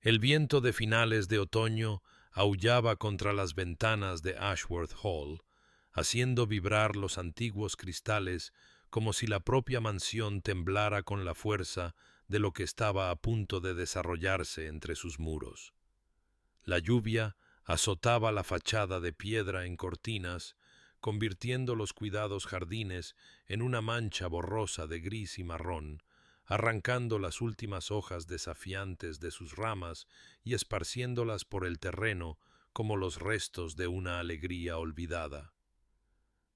El viento de finales de otoño aullaba contra las ventanas de Ashworth Hall, haciendo vibrar los antiguos cristales como si la propia mansión temblara con la fuerza de lo que estaba a punto de desarrollarse entre sus muros. La lluvia azotaba la fachada de piedra en cortinas, convirtiendo los cuidados jardines en una mancha borrosa de gris y marrón, arrancando las últimas hojas desafiantes de sus ramas y esparciéndolas por el terreno como los restos de una alegría olvidada.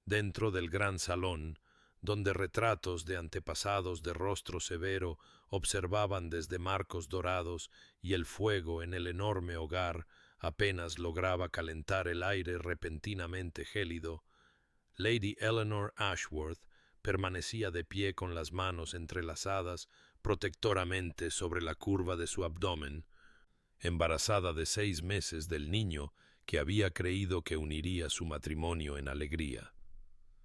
Dentro del gran salón, donde retratos de antepasados de rostro severo observaban desde marcos dorados y el fuego en el enorme hogar apenas lograba calentar el aire repentinamente gélido, Lady Eleanor Ashworth permanecía de pie con las manos entrelazadas protectoramente sobre la curva de su abdomen, embarazada de 6 meses del niño que había creído que uniría su matrimonio en alegría.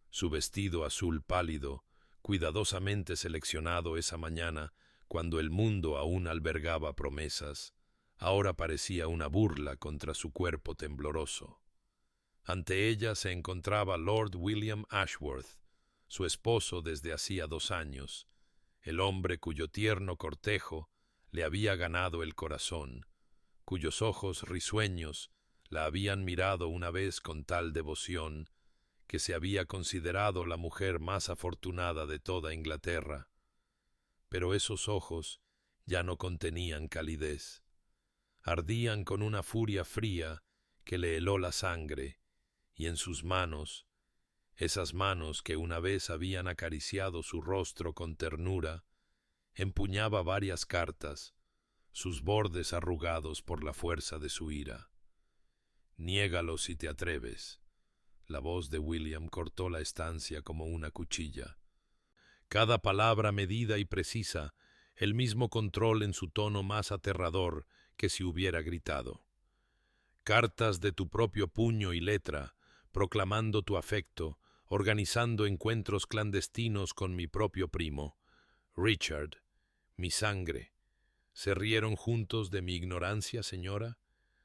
Su vestido azul pálido, cuidadosamente seleccionado esa mañana, cuando el mundo aún albergaba promesas, ahora parecía una burla contra su cuerpo tembloroso. Ante ella se encontraba Lord William Ashworth, su esposo desde hacía 2 años, el hombre cuyo tierno cortejo le había ganado el corazón, cuyos ojos risueños la habían mirado una vez con tal devoción que se había considerado la mujer más afortunada de toda Inglaterra. Pero esos ojos ya no contenían calidez. Ardían con una furia fría que le heló la sangre, y en sus manos, esas manos que una vez habían acariciado su rostro con ternura, empuñaba varias cartas, sus bordes arrugados por la fuerza de su ira. «Niégalo si te atreves». La voz de William cortó la estancia como una cuchilla. Cada palabra medida y precisa, el mismo control en su tono más aterrador que si hubiera gritado. Cartas de tu propio puño y letra, proclamando tu afecto, organizando encuentros clandestinos con mi propio primo, Richard, mi sangre. ¿Se rieron juntos de mi ignorancia, señora?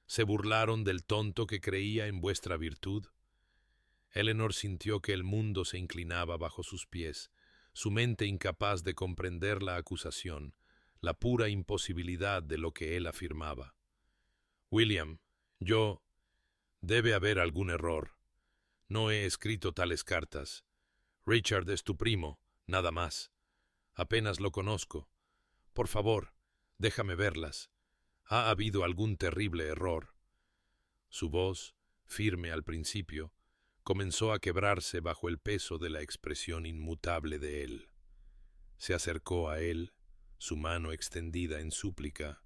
¿Se burlaron del tonto que creía en vuestra virtud? Eleanor sintió que el mundo se inclinaba bajo sus pies, su mente incapaz de comprender la acusación, la pura imposibilidad de lo que él afirmaba. «William, debe haber algún error. No he escrito tales cartas. Richard es tu primo, nada más. Apenas lo conozco. Por favor, déjame verlas. Ha habido algún terrible error». Su voz, firme al principio, comenzó a quebrarse bajo el peso de la expresión inmutable de él. Se acercó a él, su mano extendida en súplica,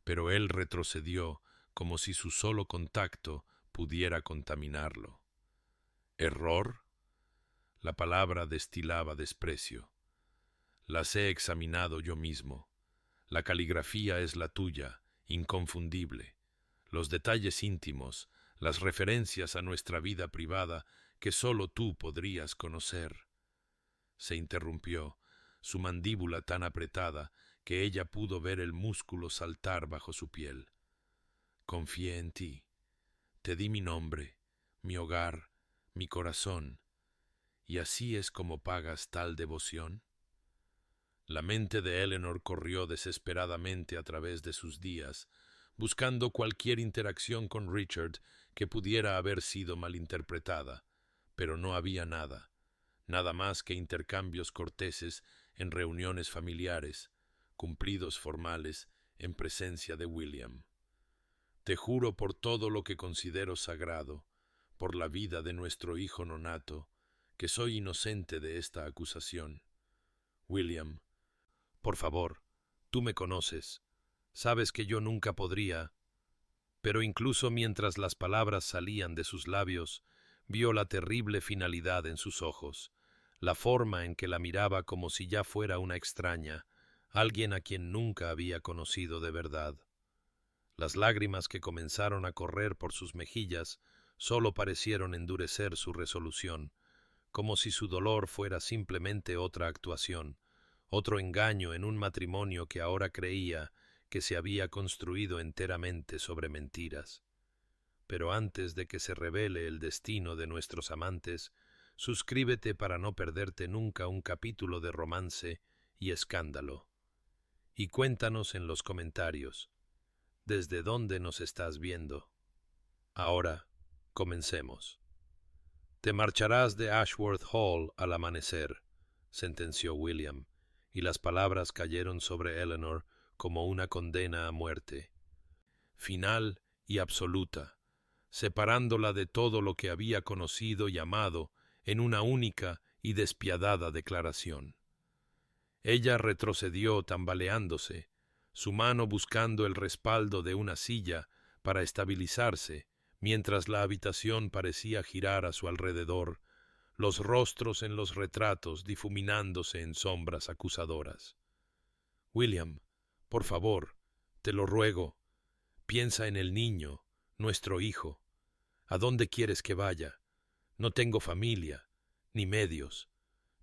pero él retrocedió como si su solo contacto pudiera contaminarlo. «¿Error?» La palabra destilaba desprecio. «Las he examinado yo mismo. La caligrafía es la tuya, inconfundible. Los detalles íntimos, las referencias a nuestra vida privada que sólo tú podrías conocer». Se interrumpió, su mandíbula tan apretada que ella pudo ver el músculo saltar bajo su piel. «Confié en ti. Te di mi nombre, mi hogar, mi corazón. ¿Y así es como pagas tal devoción?» La mente de Eleanor corrió desesperadamente a través de sus días, buscando cualquier interacción con Richard que pudiera haber sido malinterpretada, pero no había nada, nada más que intercambios corteses en reuniones familiares, cumplidos formales en presencia de William. «Te juro por todo lo que considero sagrado, por la vida de nuestro hijo nonato, que soy inocente de esta acusación. William, por favor, tú me conoces, sabes que yo nunca podría». Pero incluso mientras las palabras salían de sus labios, vio la terrible finalidad en sus ojos, la forma en que la miraba como si ya fuera una extraña, alguien a quien nunca había conocido de verdad. Las lágrimas que comenzaron a correr por sus mejillas solo parecieron endurecer su resolución, como si su dolor fuera simplemente otra actuación, otro engaño en un matrimonio que ahora creía que se había construido enteramente sobre mentiras. Pero antes de que se revele el destino de nuestros amantes, suscríbete para no perderte nunca un capítulo de romance y escándalo. Y cuéntanos en los comentarios, ¿desde dónde nos estás viendo? Ahora, comencemos. Te marcharás de Ashworth Hall al amanecer, sentenció William, y las palabras cayeron sobre Eleanor como una condena a muerte, final y absoluta, separándola de todo lo que había conocido y amado en una única y despiadada declaración. Ella retrocedió tambaleándose, su mano buscando el respaldo de una silla para estabilizarse, mientras la habitación parecía girar a su alrededor, los rostros en los retratos difuminándose en sombras acusadoras. William, por favor, te lo ruego, piensa en el niño, nuestro hijo. ¿A dónde quieres que vaya? No tengo familia, ni medios.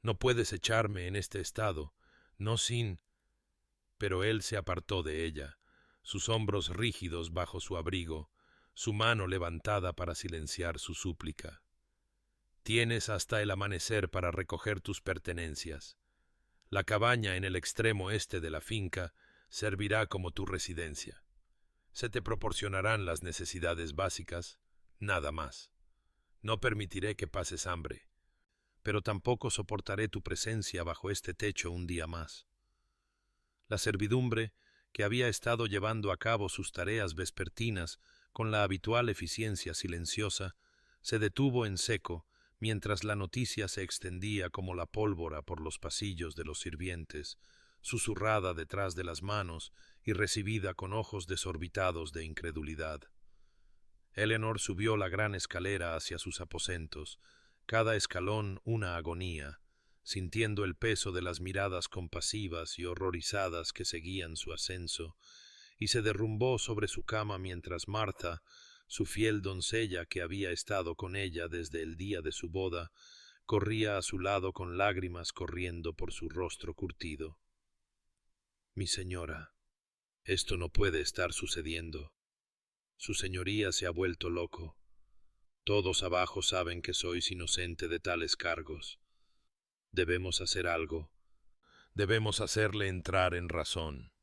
No puedes echarme en este estado, no sin... Pero él se apartó de ella, sus hombros rígidos bajo su abrigo, su mano levantada para silenciar su súplica. Tienes hasta el amanecer para recoger tus pertenencias. La cabaña en el extremo este de la finca servirá como tu residencia. Se te proporcionarán las necesidades básicas, nada más. No permitiré que pases hambre, pero tampoco soportaré tu presencia bajo este techo un día más. La servidumbre, que había estado llevando a cabo sus tareas vespertinas con la habitual eficiencia silenciosa, se detuvo en seco mientras la noticia se extendía como la pólvora por los pasillos de los sirvientes, susurrada detrás de las manos y recibida con ojos desorbitados de incredulidad. Eleanor subió la gran escalera hacia sus aposentos, cada escalón una agonía, sintiendo el peso de las miradas compasivas y horrorizadas que seguían su ascenso, y se derrumbó sobre su cama mientras Martha, su fiel doncella que había estado con ella desde el día de su boda, corría a su lado con lágrimas corriendo por su rostro curtido. «Mi señora, esto no puede estar sucediendo. Su señoría se ha vuelto loco. Todos abajo saben que sois inocente de tales cargos. Debemos hacer algo. Debemos hacerle entrar en razón».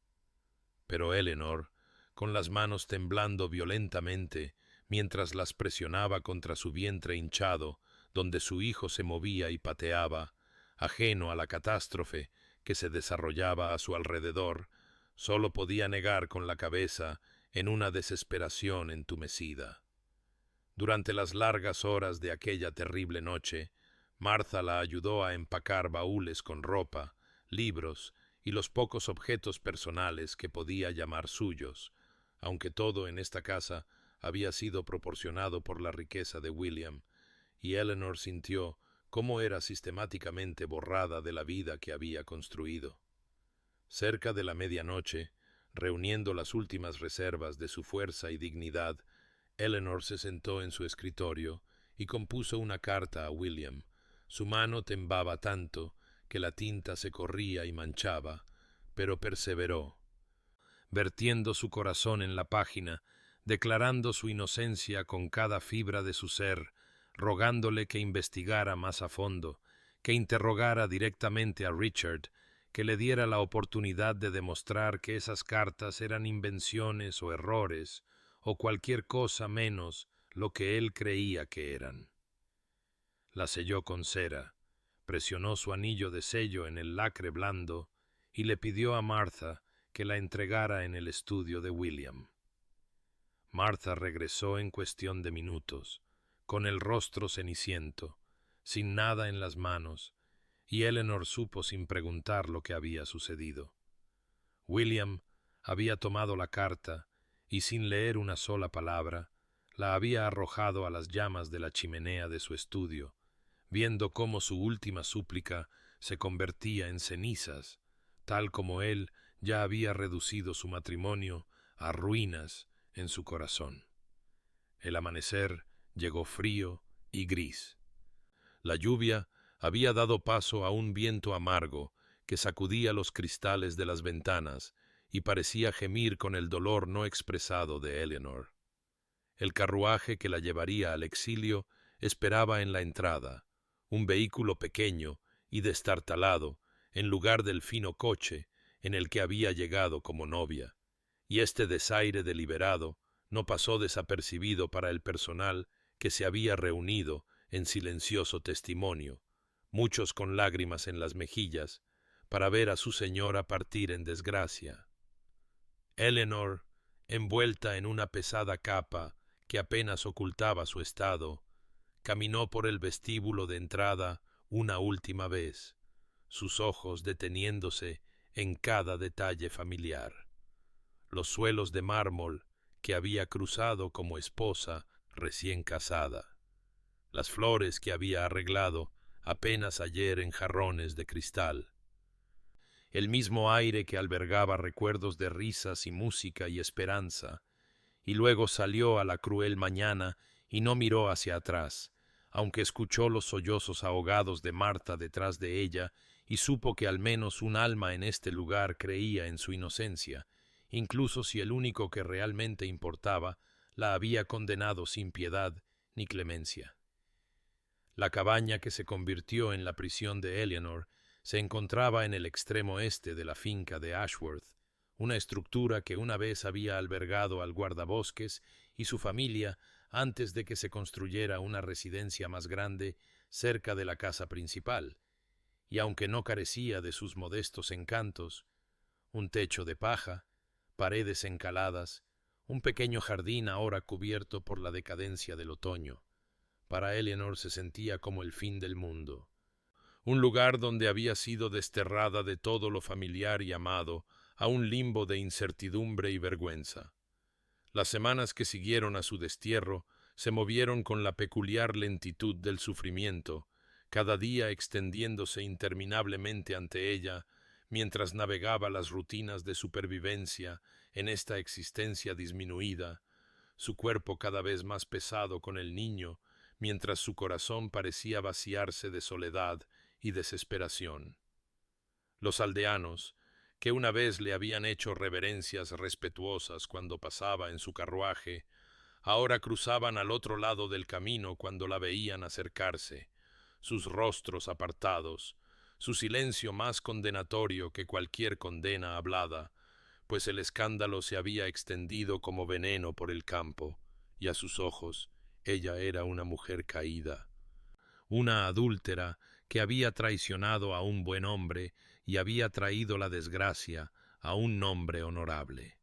Pero Eleanor, con las manos temblando violentamente, mientras las presionaba contra su vientre hinchado, donde su hijo se movía y pateaba, ajeno a la catástrofe que se desarrollaba a su alrededor, sólo podía negar con la cabeza en una desesperación entumecida. Durante las largas horas de aquella terrible noche, Martha la ayudó a empacar baúles con ropa, libros y los pocos objetos personales que podía llamar suyos, aunque todo en esta casa había sido proporcionado por la riqueza de William, y Eleanor sintió cómo era sistemáticamente borrada de la vida que había construido. Cerca de la medianoche, reuniendo las últimas reservas de su fuerza y dignidad, Eleanor se sentó en su escritorio y compuso una carta a William. Su mano temblaba tanto que la tinta se corría y manchaba, pero perseveró, vertiendo su corazón en la página, declarando su inocencia con cada fibra de su ser, rogándole que investigara más a fondo, que interrogara directamente a Richard, que le diera la oportunidad de demostrar que esas cartas eran invenciones o errores, o cualquier cosa menos lo que él creía que eran. La selló con cera, presionó su anillo de sello en el lacre blando y le pidió a Martha que la entregara en el estudio de William. Martha regresó en cuestión de minutos, con el rostro ceniciento, sin nada en las manos, y Eleanor supo sin preguntar lo que había sucedido. William había tomado la carta y, sin leer una sola palabra, la había arrojado a las llamas de la chimenea de su estudio, viendo cómo su última súplica se convertía en cenizas, tal como él ya había reducido su matrimonio a ruinas en su corazón. El amanecer llegó frío y gris. La lluvia había dado paso a un viento amargo que sacudía los cristales de las ventanas y parecía gemir con el dolor no expresado de Eleanor. El carruaje que la llevaría al exilio esperaba en la entrada, un vehículo pequeño y destartalado, en lugar del fino coche en el que había llegado como novia, y este desaire deliberado no pasó desapercibido para el personal que se había reunido en silencioso testimonio, muchos con lágrimas en las mejillas, para ver a su señora partir en desgracia. Eleanor, envuelta en una pesada capa que apenas ocultaba su estado, caminó por el vestíbulo de entrada una última vez, sus ojos deteniéndose en cada detalle familiar. Los suelos de mármol que había cruzado como esposa recién casada, las flores que había arreglado apenas ayer en jarrones de cristal, el mismo aire que albergaba recuerdos de risas y música y esperanza, y luego salió a la cruel mañana y no miró hacia atrás, aunque escuchó los sollozos ahogados de Marta detrás de ella y supo que al menos un alma en este lugar creía en su inocencia, incluso si el único que realmente importaba la había condenado sin piedad ni clemencia. La cabaña que se convirtió en la prisión de Eleanor se encontraba en el extremo este de la finca de Ashworth, una estructura que una vez había albergado al guardabosques y su familia antes de que se construyera una residencia más grande cerca de la casa principal, y aunque no carecía de sus modestos encantos, un techo de paja, paredes encaladas, un pequeño jardín ahora cubierto por la decadencia del otoño, para Eleanor se sentía como el fin del mundo. Un lugar donde había sido desterrada de todo lo familiar y amado a un limbo de incertidumbre y vergüenza. Las semanas que siguieron a su destierro se movieron con la peculiar lentitud del sufrimiento, cada día extendiéndose interminablemente ante ella, mientras navegaba las rutinas de supervivencia en esta existencia disminuida, su cuerpo cada vez más pesado con el niño, mientras su corazón parecía vaciarse de soledad y desesperación. Los aldeanos, que una vez le habían hecho reverencias respetuosas cuando pasaba en su carruaje, ahora cruzaban al otro lado del camino cuando la veían acercarse, sus rostros apartados, su silencio más condenatorio que cualquier condena hablada, pues el escándalo se había extendido como veneno por el campo, y a sus ojos ella era una mujer caída, una adúltera que había traicionado a un buen hombre y había traído la desgracia a un nombre honorable.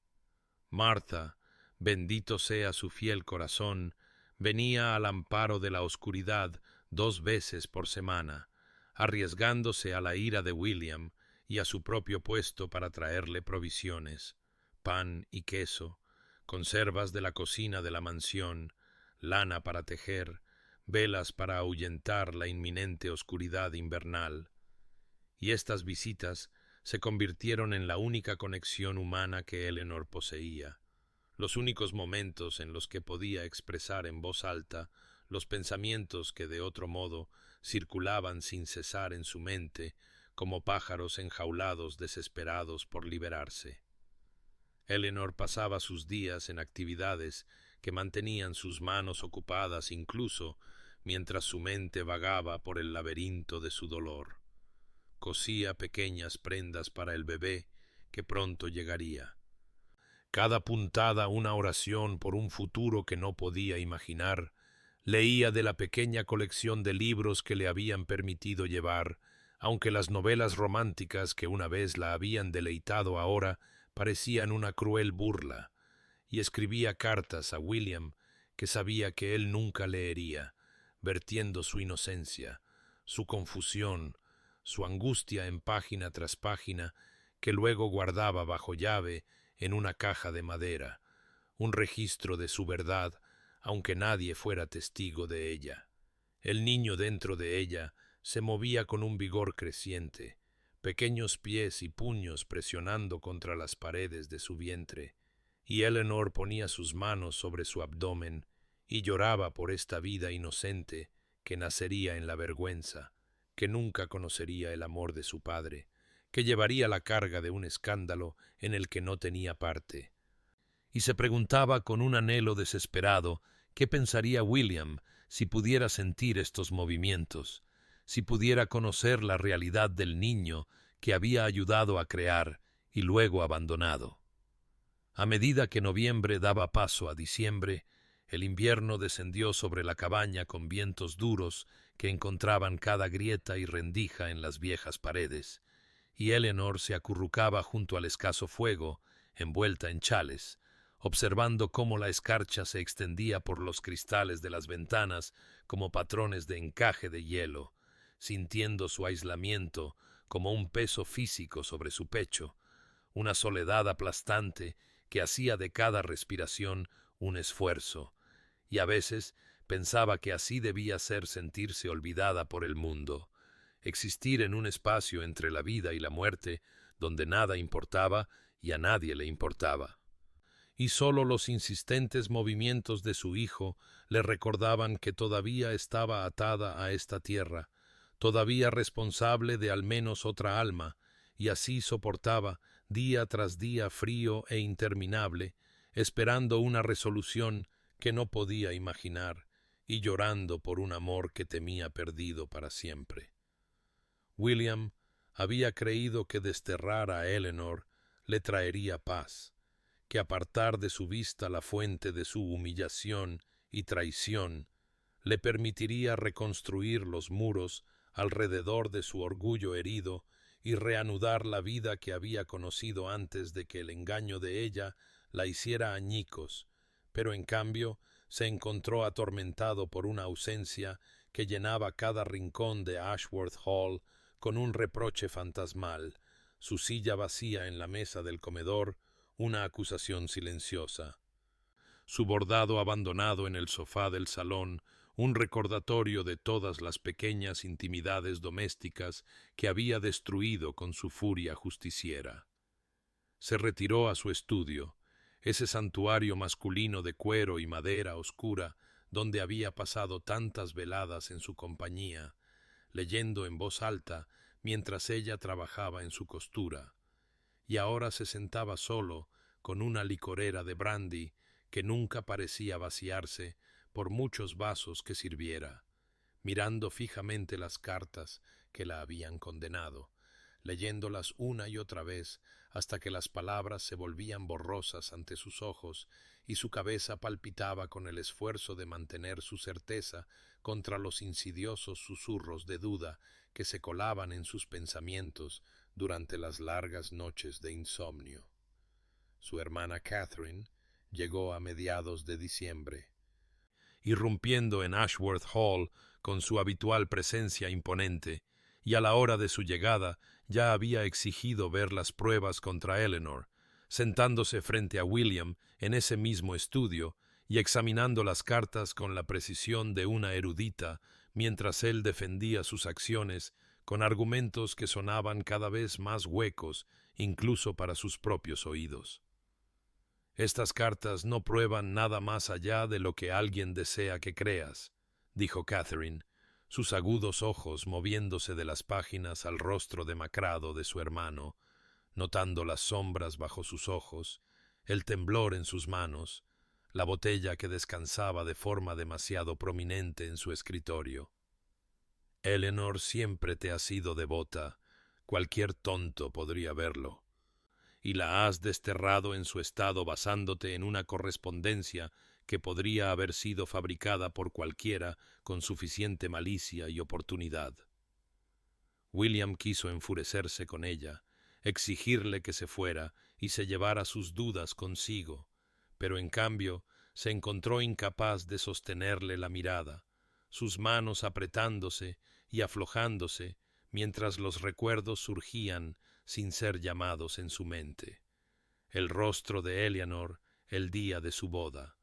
Martha, bendito sea su fiel corazón, venía al amparo de la oscuridad 2 veces por semana, arriesgándose a la ira de William y a su propio puesto para traerle provisiones, pan y queso, conservas de la cocina de la mansión, lana para tejer, velas para ahuyentar la inminente oscuridad invernal. Y estas visitas se convirtieron en la única conexión humana que Eleanor poseía, los únicos momentos en los que podía expresar en voz alta los pensamientos que de otro modo circulaban sin cesar en su mente como pájaros enjaulados desesperados por liberarse. Eleanor pasaba sus días en actividades que mantenían sus manos ocupadas incluso mientras su mente vagaba por el laberinto de su dolor. Cosía pequeñas prendas para el bebé que pronto llegaría. Cada puntada una oración por un futuro que no podía imaginar, leía de la pequeña colección de libros que le habían permitido llevar, aunque las novelas románticas que una vez la habían deleitado ahora parecían una cruel burla, y escribía cartas a William que sabía que él nunca leería, vertiendo su inocencia, su confusión, su angustia en página tras página, que luego guardaba bajo llave en una caja de madera, un registro de su verdad, aunque nadie fuera testigo de ella. El niño dentro de ella se movía con un vigor creciente, pequeños pies y puños presionando contra las paredes de su vientre, y Eleanor ponía sus manos sobre su abdomen y lloraba por esta vida inocente que nacería en la vergüenza, que nunca conocería el amor de su padre, que llevaría la carga de un escándalo en el que no tenía parte. Y se preguntaba con un anhelo desesperado qué pensaría William si pudiera sentir estos movimientos, si pudiera conocer la realidad del niño que había ayudado a crear y luego abandonado. A medida que noviembre daba paso a diciembre, el invierno descendió sobre la cabaña con vientos duros que encontraban cada grieta y rendija en las viejas paredes, y Eleanor se acurrucaba junto al escaso fuego, envuelta en chales, observando cómo la escarcha se extendía por los cristales de las ventanas como patrones de encaje de hielo, sintiendo su aislamiento como un peso físico sobre su pecho, una soledad aplastante que hacía de cada respiración un esfuerzo, y a veces pensaba que así debía ser sentirse olvidada por el mundo, existir en un espacio entre la vida y la muerte, donde nada importaba y a nadie le importaba. Y sólo los insistentes movimientos de su hijo le recordaban que todavía estaba atada a esta tierra, todavía responsable de al menos otra alma, y así soportaba día tras día frío e interminable, esperando una resolución que no podía imaginar y llorando por un amor que temía perdido para siempre. William había creído que desterrar a Eleanor le traería paz, que apartar de su vista la fuente de su humillación y traición le permitiría reconstruir los muros alrededor de su orgullo herido y reanudar la vida que había conocido antes de que el engaño de ella la hiciera añicos, pero en cambio se encontró atormentado por una ausencia que llenaba cada rincón de Ashworth Hall con un reproche fantasmal, su silla vacía en la mesa del comedor, una acusación silenciosa. Su bordado abandonado en el sofá del salón, un recordatorio de todas las pequeñas intimidades domésticas que había destruido con su furia justiciera. Se retiró a su estudio, ese santuario masculino de cuero y madera oscura donde había pasado tantas veladas en su compañía, leyendo en voz alta mientras ella trabajaba en su costura, y ahora se sentaba solo con una licorera de brandy que nunca parecía vaciarse por muchos vasos que sirviera, mirando fijamente las cartas que la habían condenado, leyéndolas una y otra vez hasta que las palabras se volvían borrosas ante sus ojos y su cabeza palpitaba con el esfuerzo de mantener su certeza contra los insidiosos susurros de duda que se colaban en sus pensamientos durante las largas noches de insomnio. Su hermana Catherine llegó a mediados de diciembre, irrumpiendo en Ashworth Hall con su habitual presencia imponente, y a la hora de su llegada ya había exigido ver las pruebas contra Eleanor, sentándose frente a William en ese mismo estudio y examinando las cartas con la precisión de una erudita, mientras él defendía sus acciones con argumentos que sonaban cada vez más huecos incluso para sus propios oídos. «Estas cartas no prueban nada más allá de lo que alguien desea que creas», dijo Catherine, sus agudos ojos moviéndose de las páginas al rostro demacrado de su hermano, notando las sombras bajo sus ojos, el temblor en sus manos, la botella que descansaba de forma demasiado prominente en su escritorio. «Eleanor siempre te ha sido devota, cualquier tonto podría verlo, y la has desterrado en su estado basándote en una correspondencia que podría haber sido fabricada por cualquiera con suficiente malicia y oportunidad». William quiso enfurecerse con ella, exigirle que se fuera y se llevara sus dudas consigo, pero en cambio se encontró incapaz de sostenerle la mirada, sus manos apretándose y aflojándose mientras los recuerdos surgían sin ser llamados en su mente. El rostro de Eleanor el día de su boda,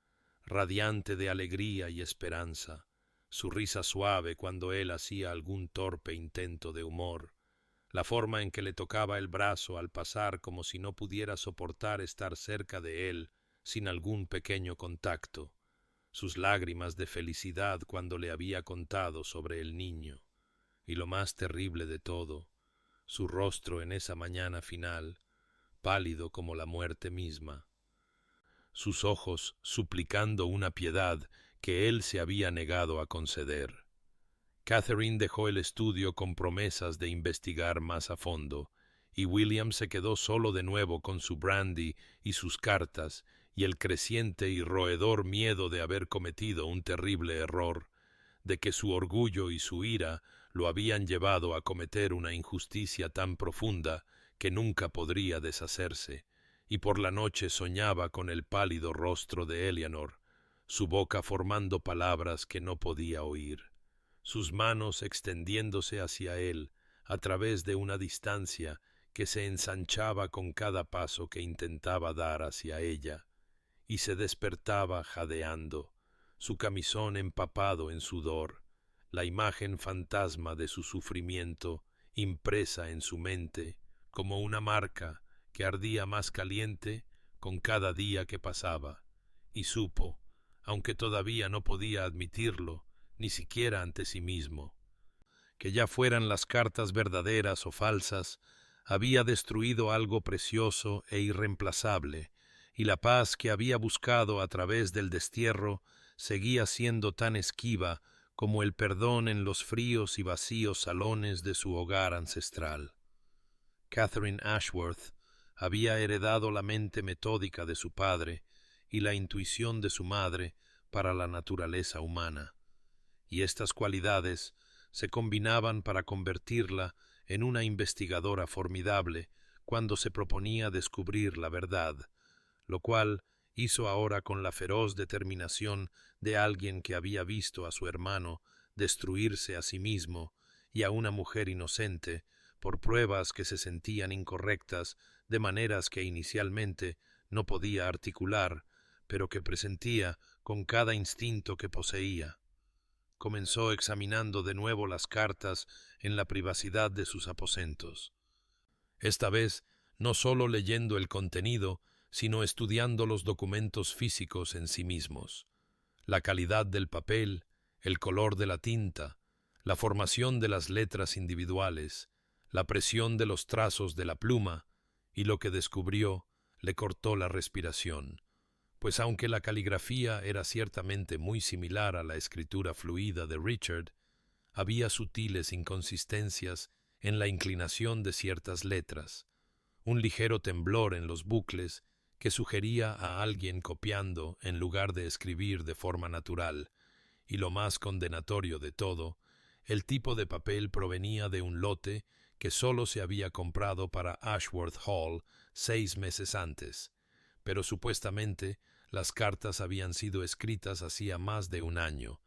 radiante de alegría y esperanza, su risa suave cuando él hacía algún torpe intento de humor, la forma en que le tocaba el brazo al pasar como si no pudiera soportar estar cerca de él sin algún pequeño contacto, sus lágrimas de felicidad cuando le había contado sobre el niño, y lo más terrible de todo, su rostro en esa mañana final, pálido como la muerte misma, sus ojos suplicando una piedad que él se había negado a conceder. Catherine dejó el estudio con promesas de investigar más a fondo, y William se quedó solo de nuevo con su brandy y sus cartas, y el creciente y roedor miedo de haber cometido un terrible error, de que su orgullo y su ira lo habían llevado a cometer una injusticia tan profunda que nunca podría deshacerse, y por la noche soñaba con el pálido rostro de Eleanor, su boca formando palabras que no podía oír, sus manos extendiéndose hacia él a través de una distancia que se ensanchaba con cada paso que intentaba dar hacia ella, y se despertaba jadeando, su camisón empapado en sudor, la imagen fantasma de su sufrimiento impresa en su mente como una marca que ardía más caliente con cada día que pasaba, y supo, aunque todavía no podía admitirlo, ni siquiera ante sí mismo, que ya fueran las cartas verdaderas o falsas, había destruido algo precioso e irreemplazable, y la paz que había buscado a través del destierro seguía siendo tan esquiva como el perdón en los fríos y vacíos salones de su hogar ancestral. Catherine Ashworth había heredado la mente metódica de su padre y la intuición de su madre para la naturaleza humana, y estas cualidades se combinaban para convertirla en una investigadora formidable cuando se proponía descubrir la verdad, lo cual hizo ahora con la feroz determinación de alguien que había visto a su hermano destruirse a sí mismo y a una mujer inocente por pruebas que se sentían incorrectas de maneras que inicialmente no podía articular, pero que presentía con cada instinto que poseía. Comenzó examinando de nuevo las cartas en la privacidad de sus aposentos. Esta vez, no sólo leyendo el contenido, sino estudiando los documentos físicos en sí mismos, la calidad del papel, el color de la tinta, la formación de las letras individuales, la presión de los trazos de la pluma, y lo que descubrió le cortó la respiración, pues aunque la caligrafía era ciertamente muy similar a la escritura fluida de Richard, había sutiles inconsistencias en la inclinación de ciertas letras, un ligero temblor en los bucles que sugería a alguien copiando en lugar de escribir de forma natural, y lo más condenatorio de todo, el tipo de papel provenía de un lote que sólo se había comprado para Ashworth Hall 6 meses antes, pero supuestamente las cartas habían sido escritas hacía más de un año,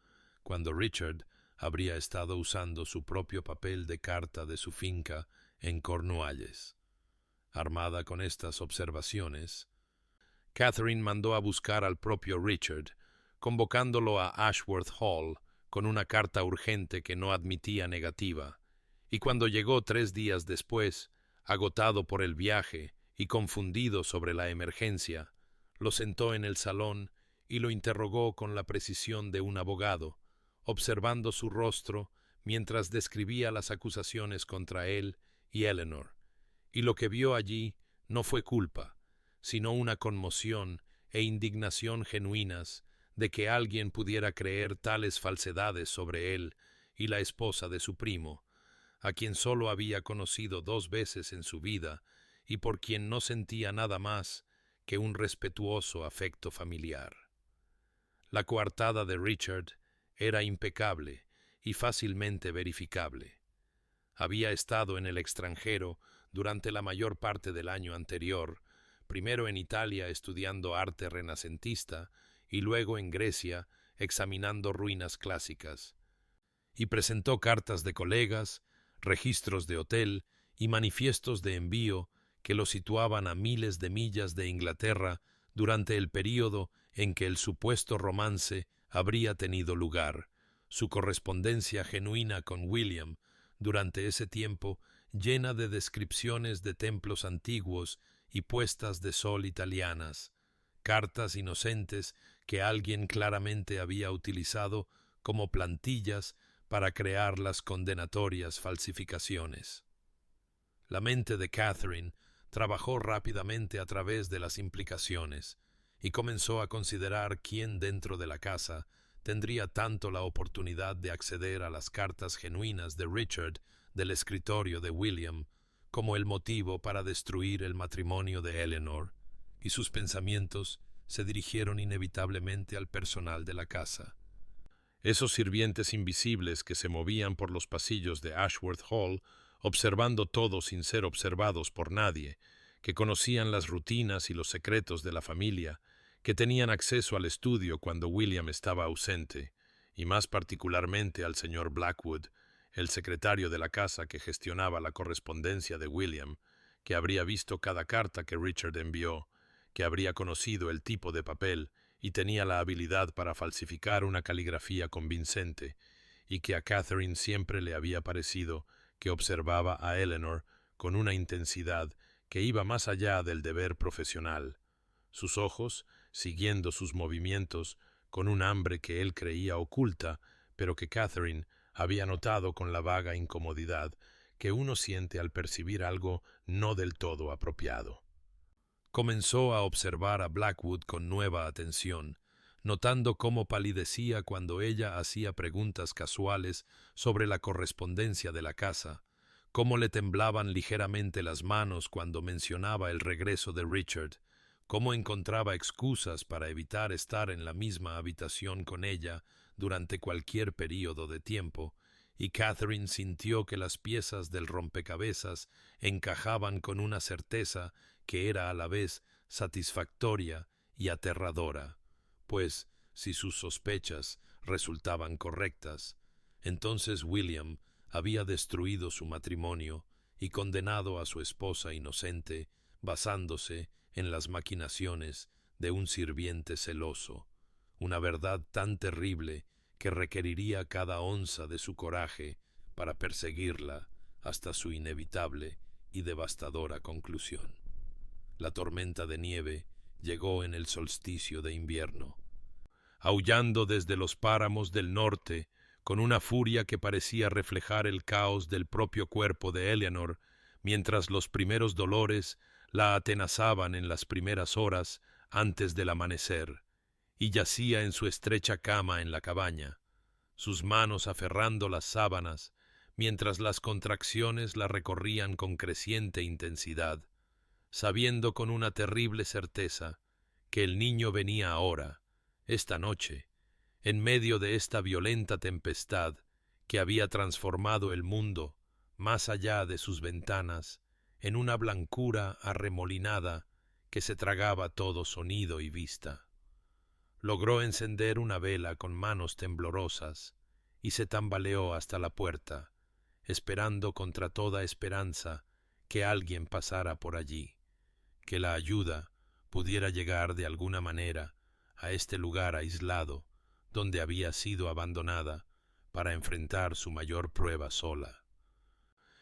cuando Richard habría estado usando su propio papel de carta de su finca en Cornualles. Armada con estas observaciones, Catherine mandó a buscar al propio Richard, convocándolo a Ashworth Hall con una carta urgente que no admitía negativa, y cuando llegó 3 días después, agotado por el viaje y confundido sobre la emergencia, lo sentó en el salón y lo interrogó con la precisión de un abogado, observando su rostro mientras describía las acusaciones contra él y Eleanor, y lo que vio allí no fue culpa, sino una conmoción e indignación genuinas de que alguien pudiera creer tales falsedades sobre él y la esposa de su primo, a quien sólo había conocido 2 veces en su vida y por quien no sentía nada más que un respetuoso afecto familiar. La coartada de Richard era impecable y fácilmente verificable. Había estado en el extranjero durante la mayor parte del año anterior, primero en Italia estudiando arte renacentista y luego en Grecia examinando ruinas clásicas, y presentó cartas de colegas, registros de hotel y manifiestos de envío que lo situaban a miles de millas de Inglaterra durante el período en que el supuesto romance habría tenido lugar, su correspondencia genuina con William durante ese tiempo llena de descripciones de templos antiguos y puestas de sol italianas, cartas inocentes que alguien claramente había utilizado como plantillas para crear las condenatorias falsificaciones. La mente de Catherine trabajó rápidamente a través de las implicaciones y comenzó a considerar quién dentro de la casa tendría tanto la oportunidad de acceder a las cartas genuinas de Richard del escritorio de William como el motivo para destruir el matrimonio de Eleanor, y sus pensamientos se dirigieron inevitablemente al personal de la casa. Esos sirvientes invisibles que se movían por los pasillos de Ashworth Hall, observando todo sin ser observados por nadie, que conocían las rutinas y los secretos de la familia, que tenían acceso al estudio cuando William estaba ausente, y más particularmente al señor Blackwood, el secretario de la casa que gestionaba la correspondencia de William, que habría visto cada carta que Richard envió, que habría conocido el tipo de papel y tenía la habilidad para falsificar una caligrafía convincente, y que a Catherine siempre le había parecido que observaba a Eleanor con una intensidad que iba más allá del deber profesional, sus ojos siguiendo sus movimientos con un hambre que él creía oculta, pero que Catherine había notado con la vaga incomodidad que uno siente al percibir algo no del todo apropiado. Comenzó a observar a Blackwood con nueva atención, notando cómo palidecía cuando ella hacía preguntas casuales sobre la correspondencia de la casa, cómo le temblaban ligeramente las manos cuando mencionaba el regreso de Richard, cómo encontraba excusas para evitar estar en la misma habitación con ella durante cualquier período de tiempo, y Catherine sintió que las piezas del rompecabezas encajaban con una certeza que era a la vez satisfactoria y aterradora, pues si sus sospechas resultaban correctas, entonces William había destruido su matrimonio y condenado a su esposa inocente basándose en las maquinaciones de un sirviente celoso, una verdad tan terrible que requeriría cada onza de su coraje para perseguirla hasta su inevitable y devastadora conclusión. La tormenta de nieve llegó en el solsticio de invierno, aullando desde los páramos del norte con una furia que parecía reflejar el caos del propio cuerpo de Eleanor, mientras los primeros dolores la atenazaban en las primeras horas antes del amanecer, y yacía en su estrecha cama en la cabaña, sus manos aferrando las sábanas, mientras las contracciones la recorrían con creciente intensidad, sabiendo con una terrible certeza que el niño venía ahora, esta noche, en medio de esta violenta tempestad que había transformado el mundo, más allá de sus ventanas, en una blancura arremolinada que se tragaba todo sonido y vista. Logró encender una vela con manos temblorosas y se tambaleó hasta la puerta, esperando contra toda esperanza que alguien pasara por allí, que la ayuda pudiera llegar de alguna manera a este lugar aislado donde había sido abandonada para enfrentar su mayor prueba sola.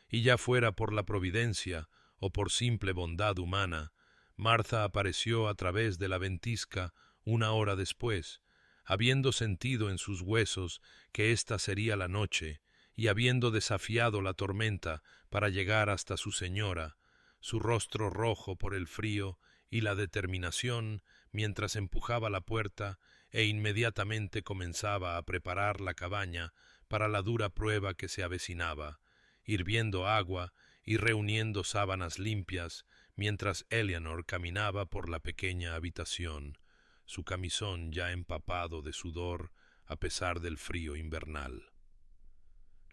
Y ya fuera por la providencia o por simple bondad humana, Martha apareció a través de la ventisca una hora después, habiendo sentido en sus huesos que ésta sería la noche, y habiendo desafiado la tormenta para llegar hasta su señora, su rostro rojo por el frío y la determinación mientras empujaba la puerta e inmediatamente comenzaba a preparar la cabaña para la dura prueba que se avecinaba, hirviendo agua y reuniendo sábanas limpias mientras Eleanor caminaba por la pequeña habitación, su camisón ya empapado de sudor a pesar del frío invernal.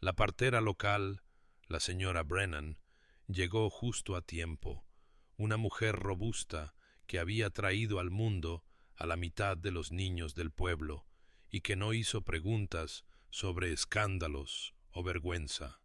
La partera local, la señora Brennan, llegó justo a tiempo, una mujer robusta que había traído al mundo a la mitad de los niños del pueblo y que no hizo preguntas sobre escándalos o vergüenza,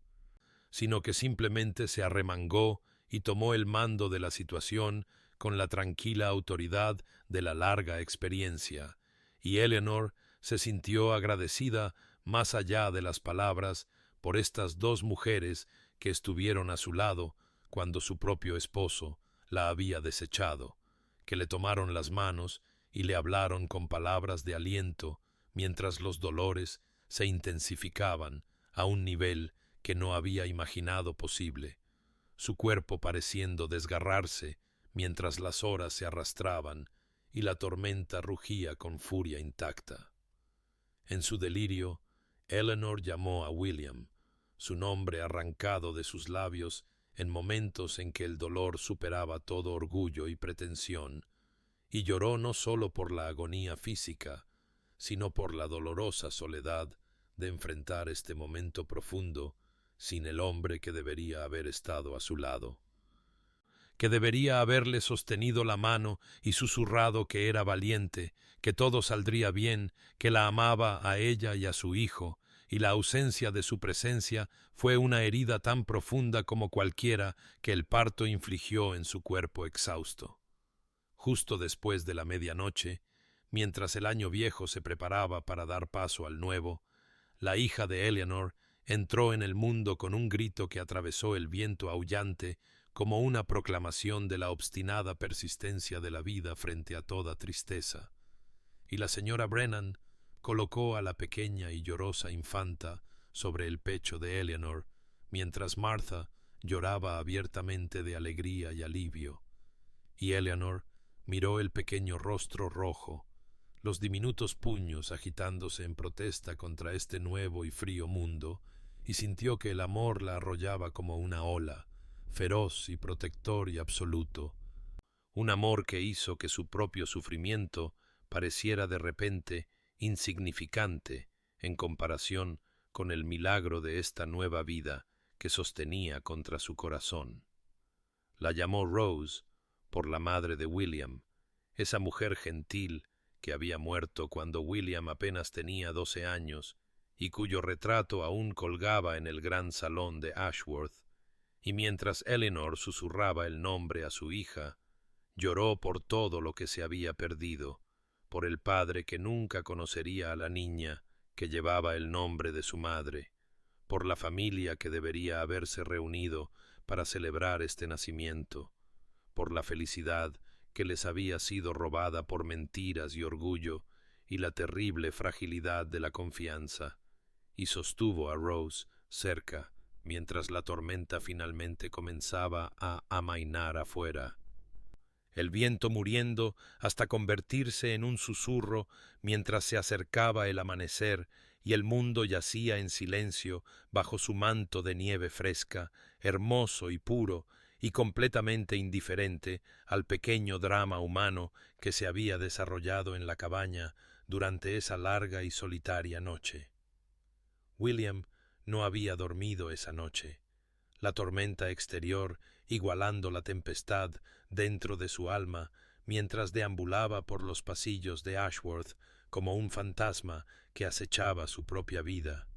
sino que simplemente se arremangó y tomó el mando de la situación con la tranquila autoridad de la larga experiencia, y Eleanor se sintió agradecida más allá de las palabras por estas dos mujeres que estuvieron a su lado cuando su propio esposo la había desechado, que le tomaron las manos y le hablaron con palabras de aliento mientras los dolores se intensificaban a un nivel que no había imaginado posible. su cuerpo pareciendo desgarrarse mientras las horas se arrastraban y la tormenta rugía con furia intacta. En su delirio, Eleanor llamó a William, su nombre arrancado de sus labios en momentos en que el dolor superaba todo orgullo y pretensión, y lloró no solo por la agonía física, sino por la dolorosa soledad de enfrentar este momento profundo sin el hombre que debería haber estado a su lado, que debería haberle sostenido la mano y susurrado que era valiente, que todo saldría bien, que la amaba a ella y a su hijo, y la ausencia de su presencia fue una herida tan profunda como cualquiera que el parto infligió en su cuerpo exhausto. Justo después de la medianoche, mientras el año viejo se preparaba para dar paso al nuevo, la hija de Eleanor entró en el mundo con un grito que atravesó el viento aullante como una proclamación de la obstinada persistencia de la vida frente a toda tristeza. Y la señora Brennan colocó a la pequeña y llorosa infanta sobre el pecho de Eleanor, mientras Martha lloraba abiertamente de alegría y alivio. Y Eleanor miró el pequeño rostro rojo, los diminutos puños agitándose en protesta contra este nuevo y frío mundo, y sintió que el amor la arrollaba como una ola, feroz y protector y absoluto, un amor que hizo que su propio sufrimiento pareciera de repente insignificante en comparación con el milagro de esta nueva vida que sostenía contra su corazón. La llamó Rose por la madre de William, esa mujer gentil que había muerto cuando William apenas tenía 12 años y cuyo retrato aún colgaba en el gran salón de Ashworth, y mientras Eleanor susurraba el nombre a su hija, lloró por todo lo que se había perdido, por el padre que nunca conocería a la niña que llevaba el nombre de su madre, por la familia que debería haberse reunido para celebrar este nacimiento, por la felicidad que les había sido robada por mentiras y orgullo y la terrible fragilidad de la confianza, y sostuvo a Rose cerca mientras la tormenta finalmente comenzaba a amainar afuera. El viento muriendo hasta convertirse en un susurro mientras se acercaba el amanecer y el mundo yacía en silencio bajo su manto de nieve fresca, hermoso y puro, y completamente indiferente al pequeño drama humano que se había desarrollado en la cabaña durante esa larga y solitaria noche. William no había dormido esa noche. La tormenta exterior igualando la tempestad dentro de su alma mientras deambulaba por los pasillos de Ashworth como un fantasma que acechaba su propia vida.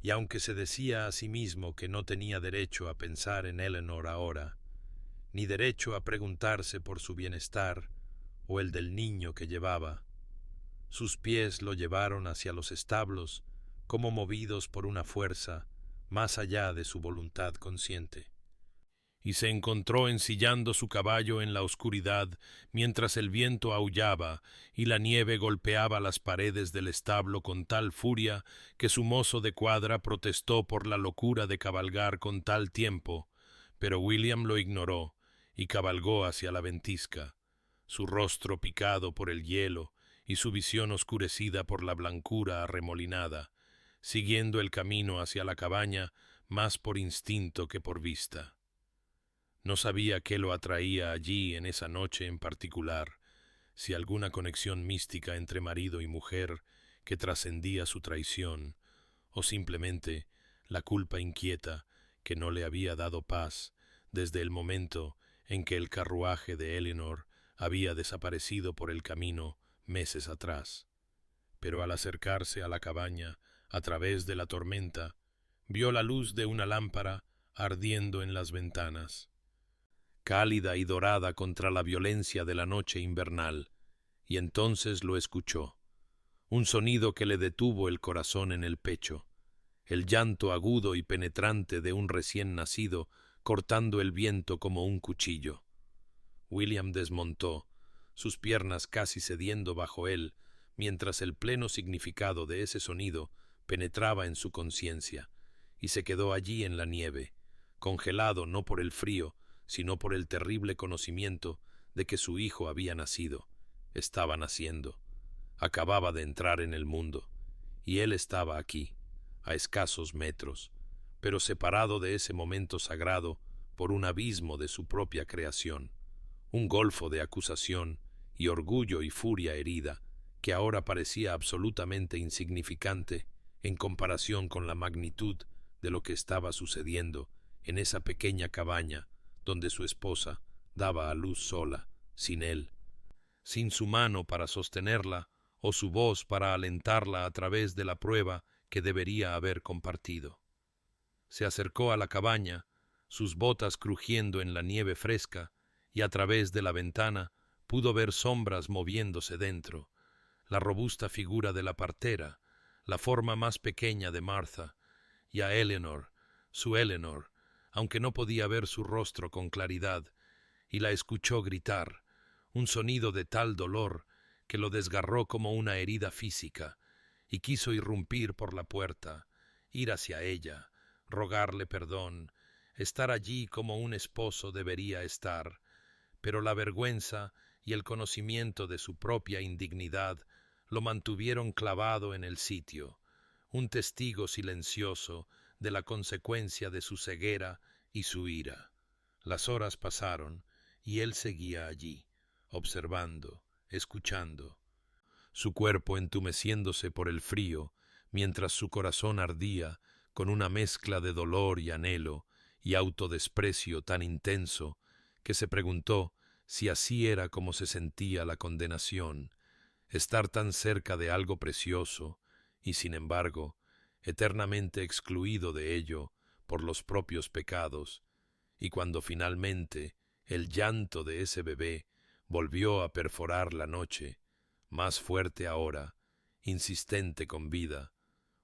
Y aunque se decía a sí mismo que no tenía derecho a pensar en Eleanor ahora, ni derecho a preguntarse por su bienestar o el del niño que llevaba, sus pies lo llevaron hacia los establos como movidos por una fuerza más allá de su voluntad consciente. Y se encontró ensillando su caballo en la oscuridad mientras el viento aullaba y la nieve golpeaba las paredes del establo con tal furia que su mozo de cuadra protestó por la locura de cabalgar con tal tiempo, pero William lo ignoró y cabalgó hacia la ventisca, su rostro picado por el hielo y su visión oscurecida por la blancura arremolinada, siguiendo el camino hacia la cabaña más por instinto que por vista. No sabía qué lo atraía allí en esa noche en particular, si alguna conexión mística entre marido y mujer que trascendía su traición, o simplemente la culpa inquieta que no le había dado paz desde el momento en que el carruaje de Eleanor había desaparecido por el camino meses atrás. Pero al acercarse a la cabaña, a través de la tormenta, vio la luz de una lámpara ardiendo en las ventanas, cálida y dorada contra la violencia de la noche invernal, y entonces lo escuchó, un sonido que le detuvo el corazón en el pecho, el llanto agudo y penetrante de un recién nacido cortando el viento como un cuchillo. William desmontó, sus piernas casi cediendo bajo él, mientras el pleno significado de ese sonido penetraba en su conciencia, y se quedó allí en la nieve, congelado no por el frío, sino por el terrible conocimiento de que su hijo había nacido, estaba naciendo, acababa de entrar en el mundo, y él estaba aquí, a escasos metros, pero separado de ese momento sagrado por un abismo de su propia creación, un golfo de acusación y orgullo y furia herida, que ahora parecía absolutamente insignificante en comparación con la magnitud de lo que estaba sucediendo en esa pequeña cabaña donde su esposa daba a luz sola, sin él, sin su mano para sostenerla o su voz para alentarla a través de la prueba que debería haber compartido. Se acercó a la cabaña, sus botas crujiendo en la nieve fresca, y a través de la ventana pudo ver sombras moviéndose dentro, la robusta figura de la partera, la forma más pequeña de Martha, y a Eleanor, su Eleanor, aunque no podía ver su rostro con claridad, y la escuchó gritar, un sonido de tal dolor que lo desgarró como una herida física, y quiso irrumpir por la puerta, ir hacia ella, rogarle perdón, estar allí como un esposo debería estar, pero la vergüenza y el conocimiento de su propia indignidad lo mantuvieron clavado en el sitio, un testigo silencioso de la consecuencia de su ceguera y su ira. Las horas pasaron y él seguía allí, observando, escuchando, su cuerpo entumeciéndose por el frío, mientras su corazón ardía con una mezcla de dolor y anhelo y autodesprecio tan intenso que se preguntó si así era como se sentía la condenación, estar tan cerca de algo precioso y, sin embargo, eternamente excluido de ello por los propios pecados, y cuando finalmente el llanto de ese bebé volvió a perforar la noche, más fuerte ahora, insistente con vida,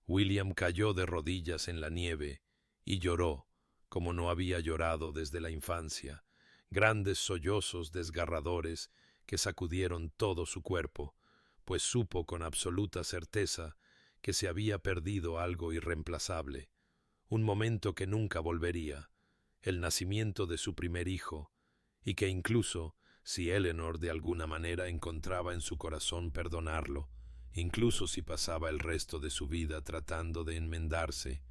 William cayó de rodillas en la nieve y lloró como no había llorado desde la infancia, grandes sollozos desgarradores que sacudieron todo su cuerpo, pues supo con absoluta certeza que se había perdido algo irreemplazable, un momento que nunca volvería, el nacimiento de su primer hijo, y que incluso, si Eleanor de alguna manera encontraba en su corazón perdonarlo, incluso si pasaba el resto de su vida tratando de enmendarse,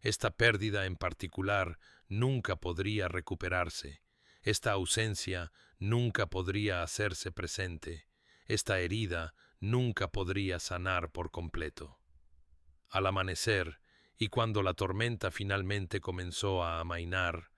esta pérdida en particular nunca podría recuperarse, esta ausencia nunca podría hacerse presente, esta herida nunca podría sanar por completo. Al amanecer, y cuando la tormenta finalmente comenzó a amainar,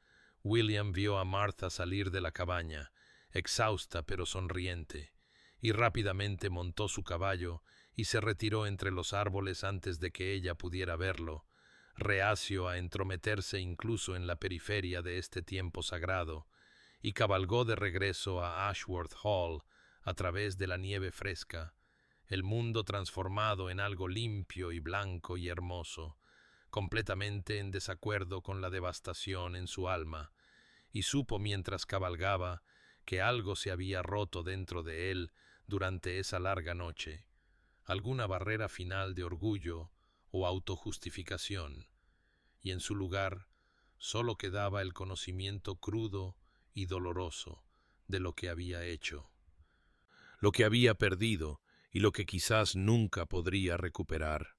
William vio a Martha salir de la cabaña, exhausta pero sonriente, y rápidamente montó su caballo y se retiró entre los árboles antes de que ella pudiera verlo, reacio a entrometerse incluso en la periferia de este tiempo sagrado, y cabalgó de regreso a Ashworth Hall a través de la nieve fresca, el mundo transformado en algo limpio y blanco y hermoso, completamente en desacuerdo con la devastación en su alma, y supo mientras cabalgaba que algo se había roto dentro de él durante esa larga noche, alguna barrera final de orgullo o autojustificación, y en su lugar solo quedaba el conocimiento crudo y doloroso de lo que había hecho, lo que había perdido y lo que quizás nunca podría recuperar.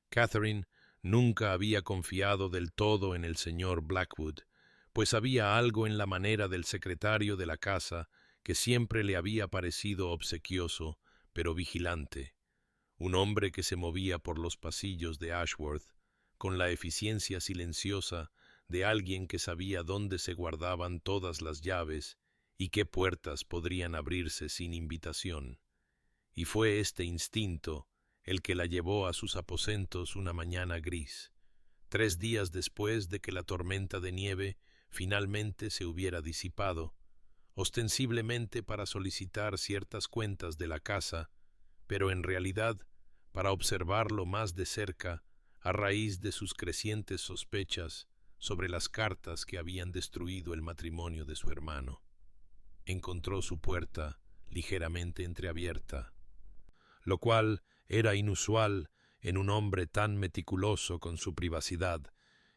Catherine nunca había confiado del todo en el señor Blackwood, pues había algo en la manera del secretario de la casa que siempre le había parecido obsequioso, pero vigilante, un hombre que se movía por los pasillos de Ashworth con la eficiencia silenciosa de alguien que sabía dónde se guardaban todas las llaves y qué puertas podrían abrirse sin invitación. Y fue este instinto el que la llevó a sus aposentos una mañana gris, 3 días después de que la tormenta de nieve finalmente se hubiera disipado, ostensiblemente para solicitar ciertas cuentas de la casa, pero en realidad para observarlo más de cerca a raíz de sus crecientes sospechas sobre las cartas que habían destruido el matrimonio de su hermano. Encontró su puerta ligeramente entreabierta, lo cual era inusual en un hombre tan meticuloso con su privacidad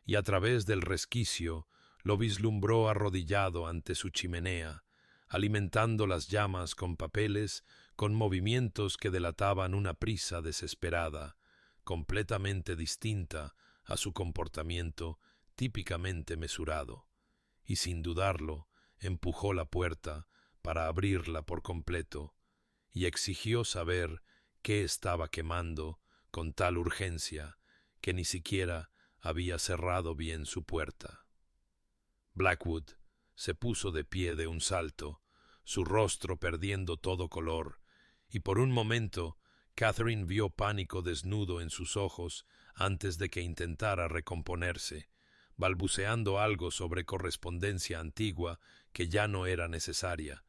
y a través del resquicio lo vislumbró arrodillado ante su chimenea, alimentando las llamas con papeles, con movimientos que delataban una prisa desesperada, completamente distinta a su comportamiento típicamente mesurado, y sin dudarlo, empujó la puerta para abrirla por completo, y exigió saber qué estaba quemando con tal urgencia que ni siquiera había cerrado bien su puerta. Blackwood se puso de pie de un salto, su rostro perdiendo todo color, y por un momento Catherine vio pánico desnudo en sus ojos antes de que intentara recomponerse, balbuceando algo sobre correspondencia antigua que ya no era necesaria,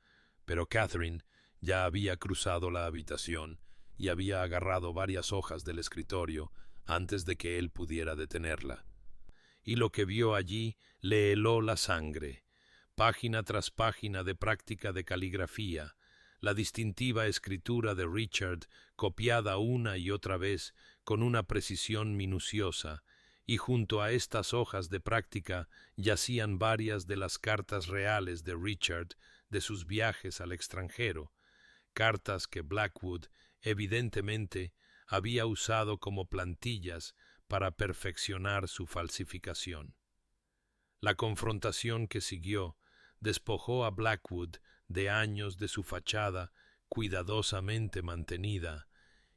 pero Catherine ya había cruzado la habitación y había agarrado varias hojas del escritorio antes de que él pudiera detenerla. Y lo que vio allí le heló la sangre. Página tras página de práctica de caligrafía, la distintiva escritura de Richard copiada una y otra vez con una precisión minuciosa, y junto a estas hojas de práctica yacían varias de las cartas reales de Richard de sus viajes al extranjero, cartas que Blackwood evidentemente había usado como plantillas para perfeccionar su falsificación. La confrontación que siguió despojó a Blackwood de años de su fachada cuidadosamente mantenida,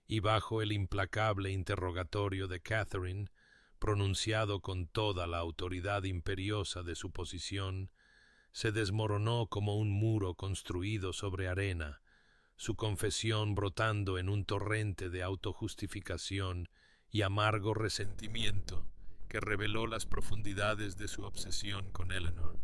y bajo el implacable interrogatorio de Catherine, pronunciado con toda la autoridad imperiosa de su posición, se desmoronó como un muro construido sobre arena, su confesión brotando en un torrente de autojustificación y amargo resentimiento que reveló las profundidades de su obsesión con Eleanor.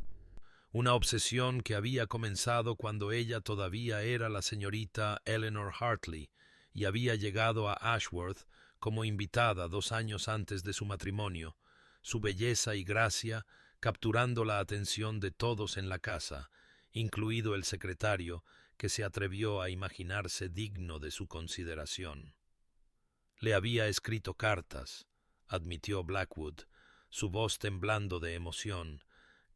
Una obsesión que había comenzado cuando ella todavía era la señorita Eleanor Hartley y había llegado a Ashworth como invitada 2 años antes de su matrimonio, su belleza y gracia capturando la atención de todos en la casa, incluido el secretario, que se atrevió a imaginarse digno de su consideración. Le había escrito cartas, admitió Blackwood, su voz temblando de emoción,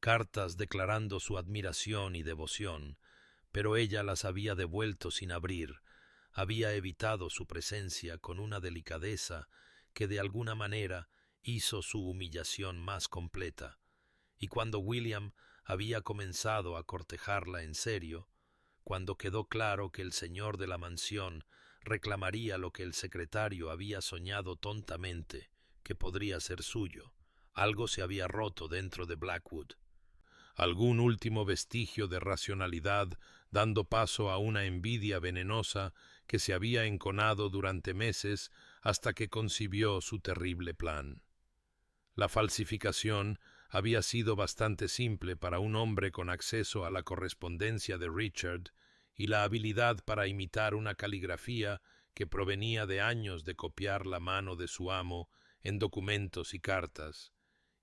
cartas declarando su admiración y devoción, pero ella las había devuelto sin abrir, había evitado su presencia con una delicadeza que de alguna manera hizo su humillación más completa, y cuando William había comenzado a cortejarla en serio, cuando quedó claro que el señor de la mansión reclamaría lo que el secretario había soñado tontamente que podría ser suyo, algo se había roto dentro de Blackwood. Algún último vestigio de racionalidad dando paso a una envidia venenosa que se había enconado durante meses hasta que concibió su terrible plan. La falsificación había sido bastante simple para un hombre con acceso a la correspondencia de Richard y la habilidad para imitar una caligrafía que provenía de años de copiar la mano de su amo en documentos y cartas,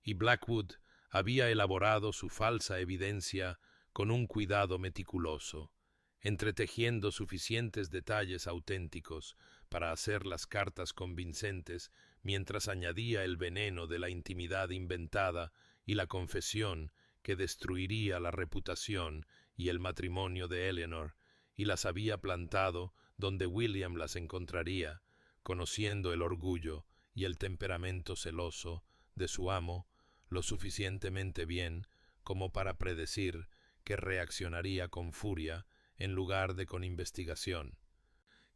y Blackwood había elaborado su falsa evidencia con un cuidado meticuloso, entretejiendo suficientes detalles auténticos para hacer las cartas convincentes mientras añadía el veneno de la intimidad inventada y la confesión que destruiría la reputación y el matrimonio de Eleanor, y las había plantado donde William las encontraría, conociendo el orgullo y el temperamento celoso de su amo lo suficientemente bien como para predecir que reaccionaría con furia en lugar de con investigación,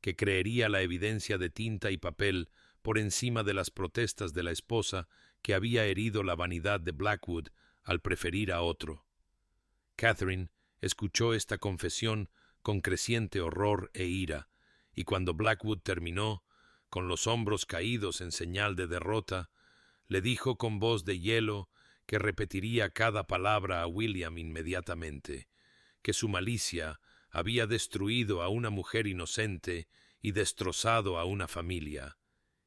que creería la evidencia de tinta y papel por encima de las protestas de la esposa que había herido la vanidad de Blackwood al preferir a otro. Catherine escuchó esta confesión con creciente horror e ira, y cuando Blackwood terminó, con los hombros caídos en señal de derrota, le dijo con voz de hielo que repetiría cada palabra a William inmediatamente, que su malicia había destruido a una mujer inocente y destrozado a una familia,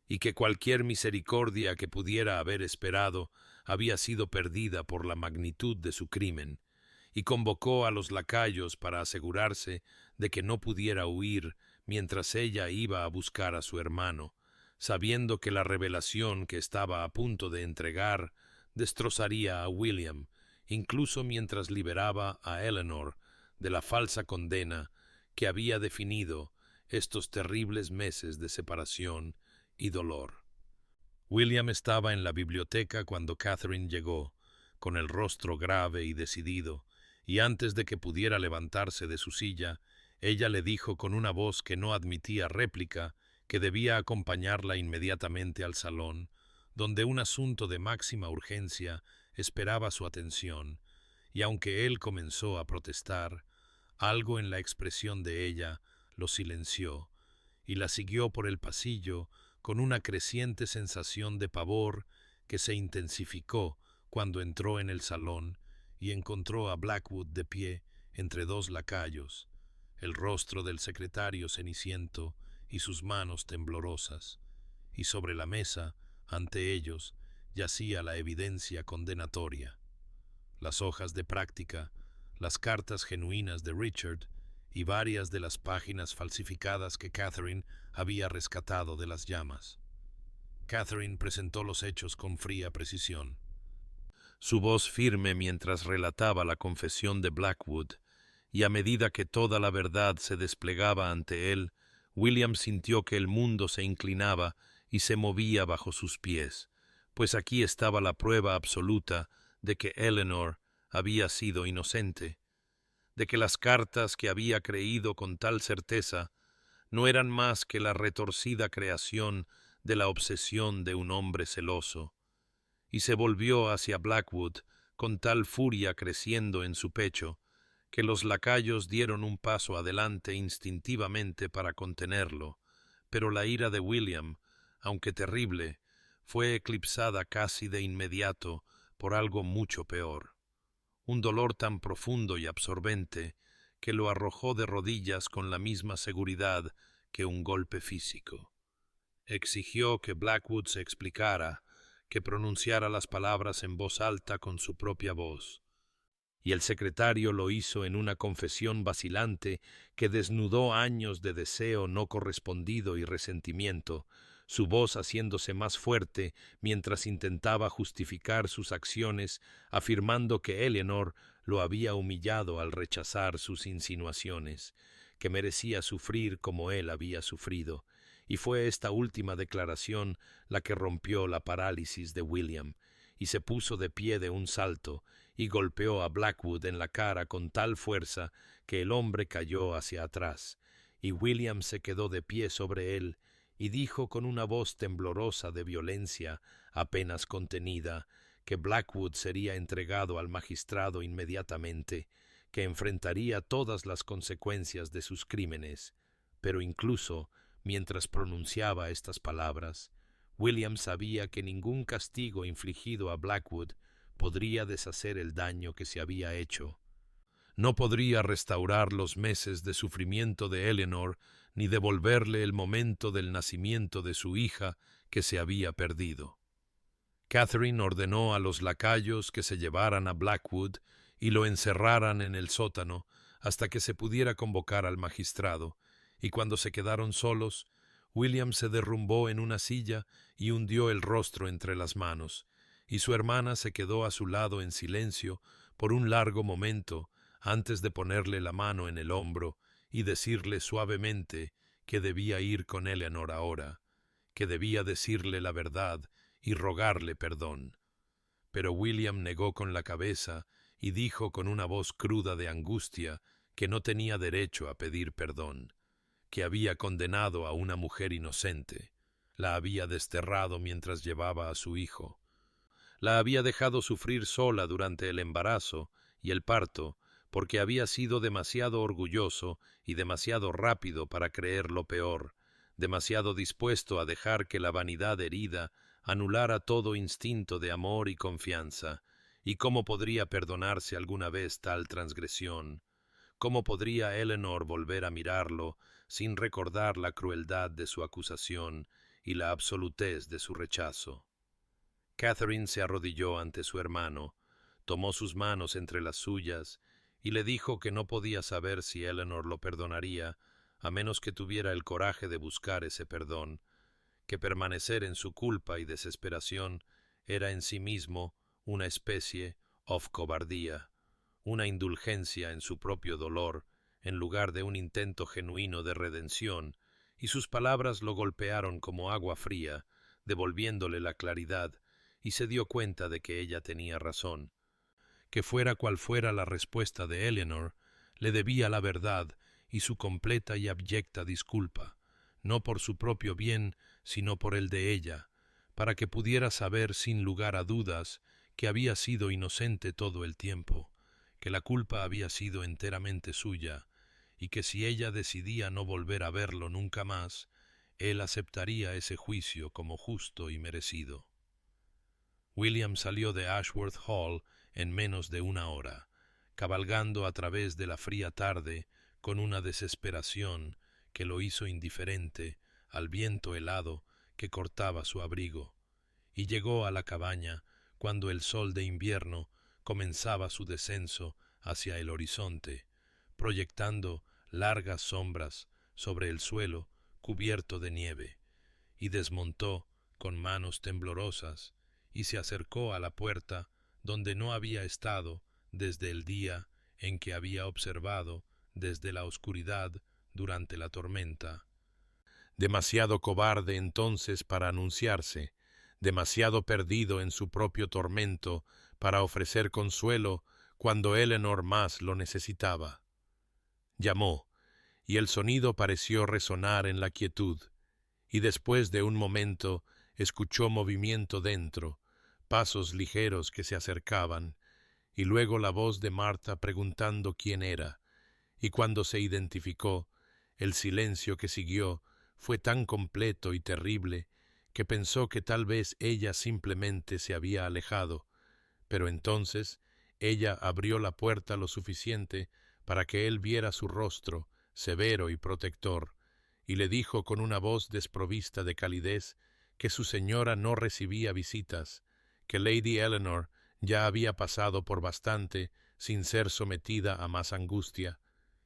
y que cualquier misericordia que pudiera haber esperado había sido perdida por la magnitud de su crimen, y convocó a los lacayos para asegurarse de que no pudiera huir mientras ella iba a buscar a su hermano, sabiendo que la revelación que estaba a punto de entregar destrozaría a William, incluso mientras liberaba a Eleanor de la falsa condena que había definido estos terribles meses de separación y dolor. William estaba en la biblioteca cuando Catherine llegó, con el rostro grave y decidido, y antes de que pudiera levantarse de su silla, ella le dijo con una voz que no admitía réplica que debía acompañarla inmediatamente al salón, donde un asunto de máxima urgencia esperaba su atención, y aunque él comenzó a protestar, algo en la expresión de ella lo silenció, y la siguió por el pasillo con una creciente sensación de pavor que se intensificó cuando entró en el salón y encontró a Blackwood de pie entre dos lacayos, el rostro del secretario ceniciento y sus manos temblorosas, y sobre la mesa, ante ellos, yacía la evidencia condenatoria, las hojas de práctica, las cartas genuinas de Richard y varias de las páginas falsificadas que Catherine había rescatado de las llamas. Catherine presentó los hechos con fría precisión. Su voz firme mientras relataba la confesión de Blackwood, y a medida que toda la verdad se desplegaba ante él, William sintió que el mundo se inclinaba y se movía bajo sus pies, pues aquí estaba la prueba absoluta de que Eleanor había sido inocente, de que las cartas que había creído con tal certeza no eran más que la retorcida creación de la obsesión de un hombre celoso, y se volvió hacia Blackwood con tal furia creciendo en su pecho que los lacayos dieron un paso adelante instintivamente para contenerlo, pero la ira de William, aunque terrible, fue eclipsada casi de inmediato por algo mucho peor, un dolor tan profundo y absorbente que lo arrojó de rodillas con la misma seguridad que un golpe físico. Exigió que Blackwood se explicara, que pronunciara las palabras en voz alta con su propia voz, y el secretario lo hizo en una confesión vacilante que desnudó años de deseo no correspondido y resentimiento, su voz haciéndose más fuerte mientras intentaba justificar sus acciones, afirmando que Eleanor lo había humillado al rechazar sus insinuaciones, que merecía sufrir como él había sufrido, y fue esta última declaración la que rompió la parálisis de William, y se puso de pie de un salto, y golpeó a Blackwood en la cara con tal fuerza que el hombre cayó hacia atrás, y William se quedó de pie sobre él, y dijo con una voz temblorosa de violencia apenas contenida que Blackwood sería entregado al magistrado inmediatamente, que enfrentaría todas las consecuencias de sus crímenes, pero incluso mientras pronunciaba estas palabras, William sabía que ningún castigo infligido a Blackwood podría deshacer el daño que se había hecho. No podría restaurar los meses de sufrimiento de Eleanor ni devolverle el momento del nacimiento de su hija que se había perdido. Catherine ordenó a los lacayos que se llevaran a Blackwood y lo encerraran en el sótano hasta que se pudiera convocar al magistrado, y cuando se quedaron solos, William se derrumbó en una silla y hundió el rostro entre las manos, y su hermana se quedó a su lado en silencio por un largo momento antes de ponerle la mano en el hombro y decirle suavemente que debía ir con Eleanor ahora, que debía decirle la verdad y rogarle perdón. Pero William negó con la cabeza y dijo con una voz cruda de angustia que no tenía derecho a pedir perdón, que había condenado a una mujer inocente, la había desterrado mientras llevaba a su hijo, la había dejado sufrir sola durante el embarazo y el parto, porque había sido demasiado orgulloso y demasiado rápido para creer lo peor, demasiado dispuesto a dejar que la vanidad herida anulara todo instinto de amor y confianza. ¿Y cómo podría perdonarse alguna vez tal transgresión? ¿Cómo podría Eleanor volver a mirarlo sin recordar la crueldad de su acusación y la absolutez de su rechazo? Catherine se arrodilló ante su hermano, tomó sus manos entre las suyas y le dijo que no podía saber si Eleanor lo perdonaría a menos que tuviera el coraje de buscar ese perdón, que permanecer en su culpa y desesperación era en sí mismo una especie of cobardía, una indulgencia en su propio dolor, en lugar de un intento genuino de redención, y sus palabras lo golpearon como agua fría, devolviéndole la claridad, y se dio cuenta de que ella tenía razón. Que fuera cual fuera la respuesta de Eleanor, le debía la verdad y su completa y abyecta disculpa, no por su propio bien, sino por el de ella, para que pudiera saber sin lugar a dudas que había sido inocente todo el tiempo, que la culpa había sido enteramente suya, y que si ella decidía no volver a verlo nunca más, él aceptaría ese juicio como justo y merecido. William salió de Ashworth Hall en menos de una hora, cabalgando a través de la fría tarde con una desesperación que lo hizo indiferente al viento helado que cortaba su abrigo, y llegó a la cabaña cuando el sol de invierno comenzaba su descenso hacia el horizonte, proyectando largas sombras sobre el suelo cubierto de nieve, y desmontó con manos temblorosas y se acercó a la puerta donde no había estado desde el día en que había observado desde la oscuridad durante la tormenta. Demasiado cobarde entonces para anunciarse, demasiado perdido en su propio tormento para ofrecer consuelo cuando Eleanor más lo necesitaba. Llamó, y el sonido pareció resonar en la quietud, y después de un momento escuchó movimiento dentro, pasos ligeros que se acercaban, y luego la voz de Martha preguntando quién era, y cuando se identificó, el silencio que siguió fue tan completo y terrible que pensó que tal vez ella simplemente se había alejado, pero entonces ella abrió la puerta lo suficiente para que él viera su rostro, severo y protector, y le dijo con una voz desprovista de calidez que su señora no recibía visitas, que Lady Eleanor ya había pasado por bastante sin ser sometida a más angustia,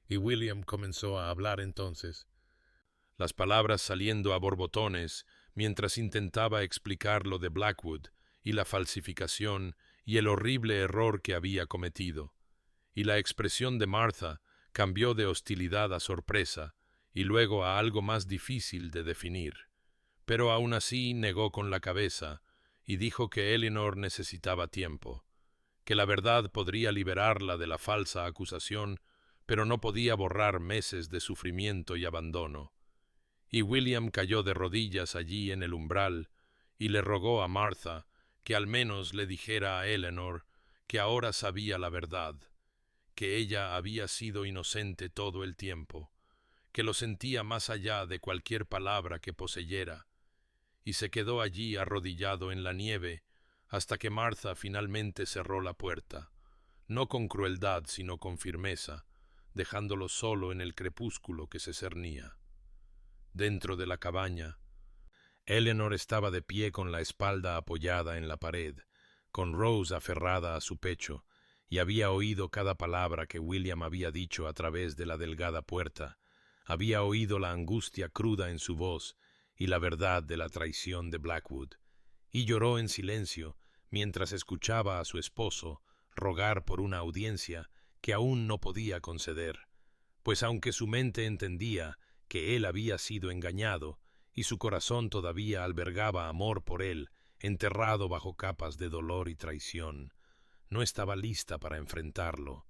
y William comenzó a hablar entonces, las palabras saliendo a borbotones mientras intentaba explicar lo de Blackwood y la falsificación y el horrible error que había cometido, y la expresión de Martha cambió de hostilidad a sorpresa y luego a algo más difícil de definir, pero aún así negó con la cabeza y dijo que Eleanor necesitaba tiempo, que la verdad podría liberarla de la falsa acusación, pero no podía borrar meses de sufrimiento y abandono. Y William cayó de rodillas allí en el umbral y le rogó a Martha que al menos le dijera a Eleanor que ahora sabía la verdad, que ella había sido inocente todo el tiempo, que lo sentía más allá de cualquier palabra que poseyera, y se quedó allí arrodillado en la nieve hasta que Martha finalmente cerró la puerta, no con crueldad sino con firmeza, dejándolo solo en el crepúsculo que se cernía. Dentro de la cabaña, Eleanor estaba de pie con la espalda apoyada en la pared, con Rose aferrada a su pecho, y había oído cada palabra que William había dicho a través de la delgada puerta, había oído la angustia cruda en su voz y la verdad de la traición de Blackwood, y lloró en silencio mientras escuchaba a su esposo rogar por una audiencia que aún no podía conceder, pues aunque su mente entendía que él había sido engañado y su corazón todavía albergaba amor por él, enterrado bajo capas de dolor y traición, no estaba lista para enfrentarlo,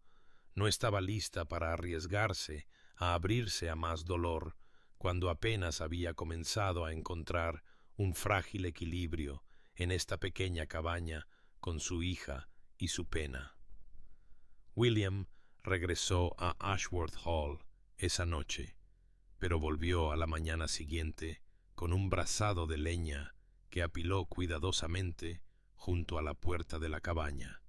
no estaba lista para arriesgarse a abrirse a más dolor, cuando apenas había comenzado a encontrar un frágil equilibrio en esta pequeña cabaña con su hija y su pena. William regresó a Ashworth Hall esa noche, pero volvió a la mañana siguiente con un brazado de leña que apiló cuidadosamente junto a la puerta de la cabaña.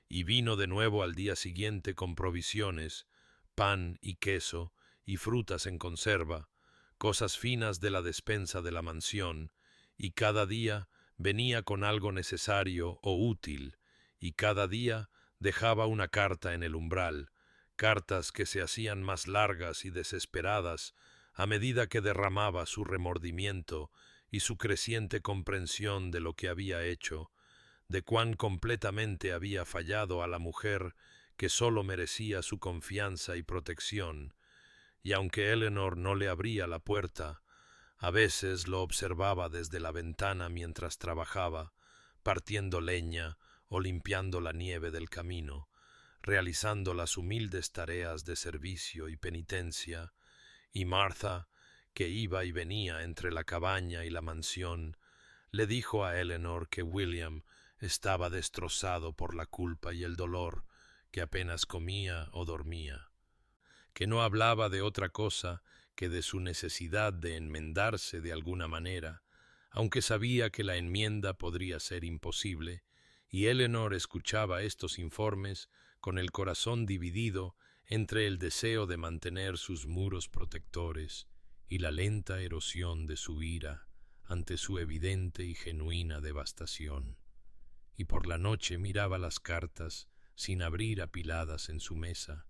Y vino de nuevo al día siguiente con provisiones, pan y queso y frutas en conserva, cosas finas de la despensa de la mansión, y cada día venía con algo necesario o útil, y cada día dejaba una carta en el umbral, cartas que se hacían más largas y desesperadas a medida que derramaba su remordimiento y su creciente comprensión de lo que había hecho, de cuán completamente había fallado a la mujer que sólo merecía su confianza y protección, y aunque Eleanor no le abría la puerta, a veces lo observaba desde la ventana mientras trabajaba, partiendo leña o limpiando la nieve del camino, realizando las humildes tareas de servicio y penitencia, y Martha, que iba y venía entre la cabaña y la mansión, le dijo a Eleanor que William estaba destrozado por la culpa y el dolor, que apenas comía o dormía, que no hablaba de otra cosa que de su necesidad de enmendarse de alguna manera, aunque sabía que la enmienda podría ser imposible, y Eleanor escuchaba estos informes con el corazón dividido entre el deseo de mantener sus muros protectores y la lenta erosión de su ira ante su evidente y genuina devastación. Y por la noche miraba las cartas sin abrir apiladas en su mesa,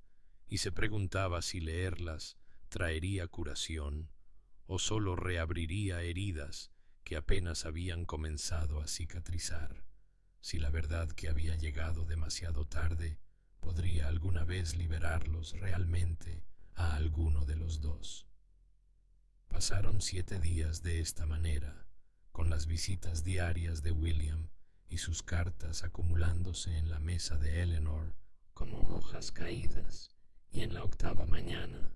y se preguntaba si leerlas traería curación o sólo reabriría heridas que apenas habían comenzado a cicatrizar, si la verdad que había llegado demasiado tarde podría alguna vez liberarlos realmente a alguno de los dos. Pasaron 7 días de esta manera, con las visitas diarias de William y sus cartas acumulándose en la mesa de Eleanor como hojas caídas, y en la 8ª mañana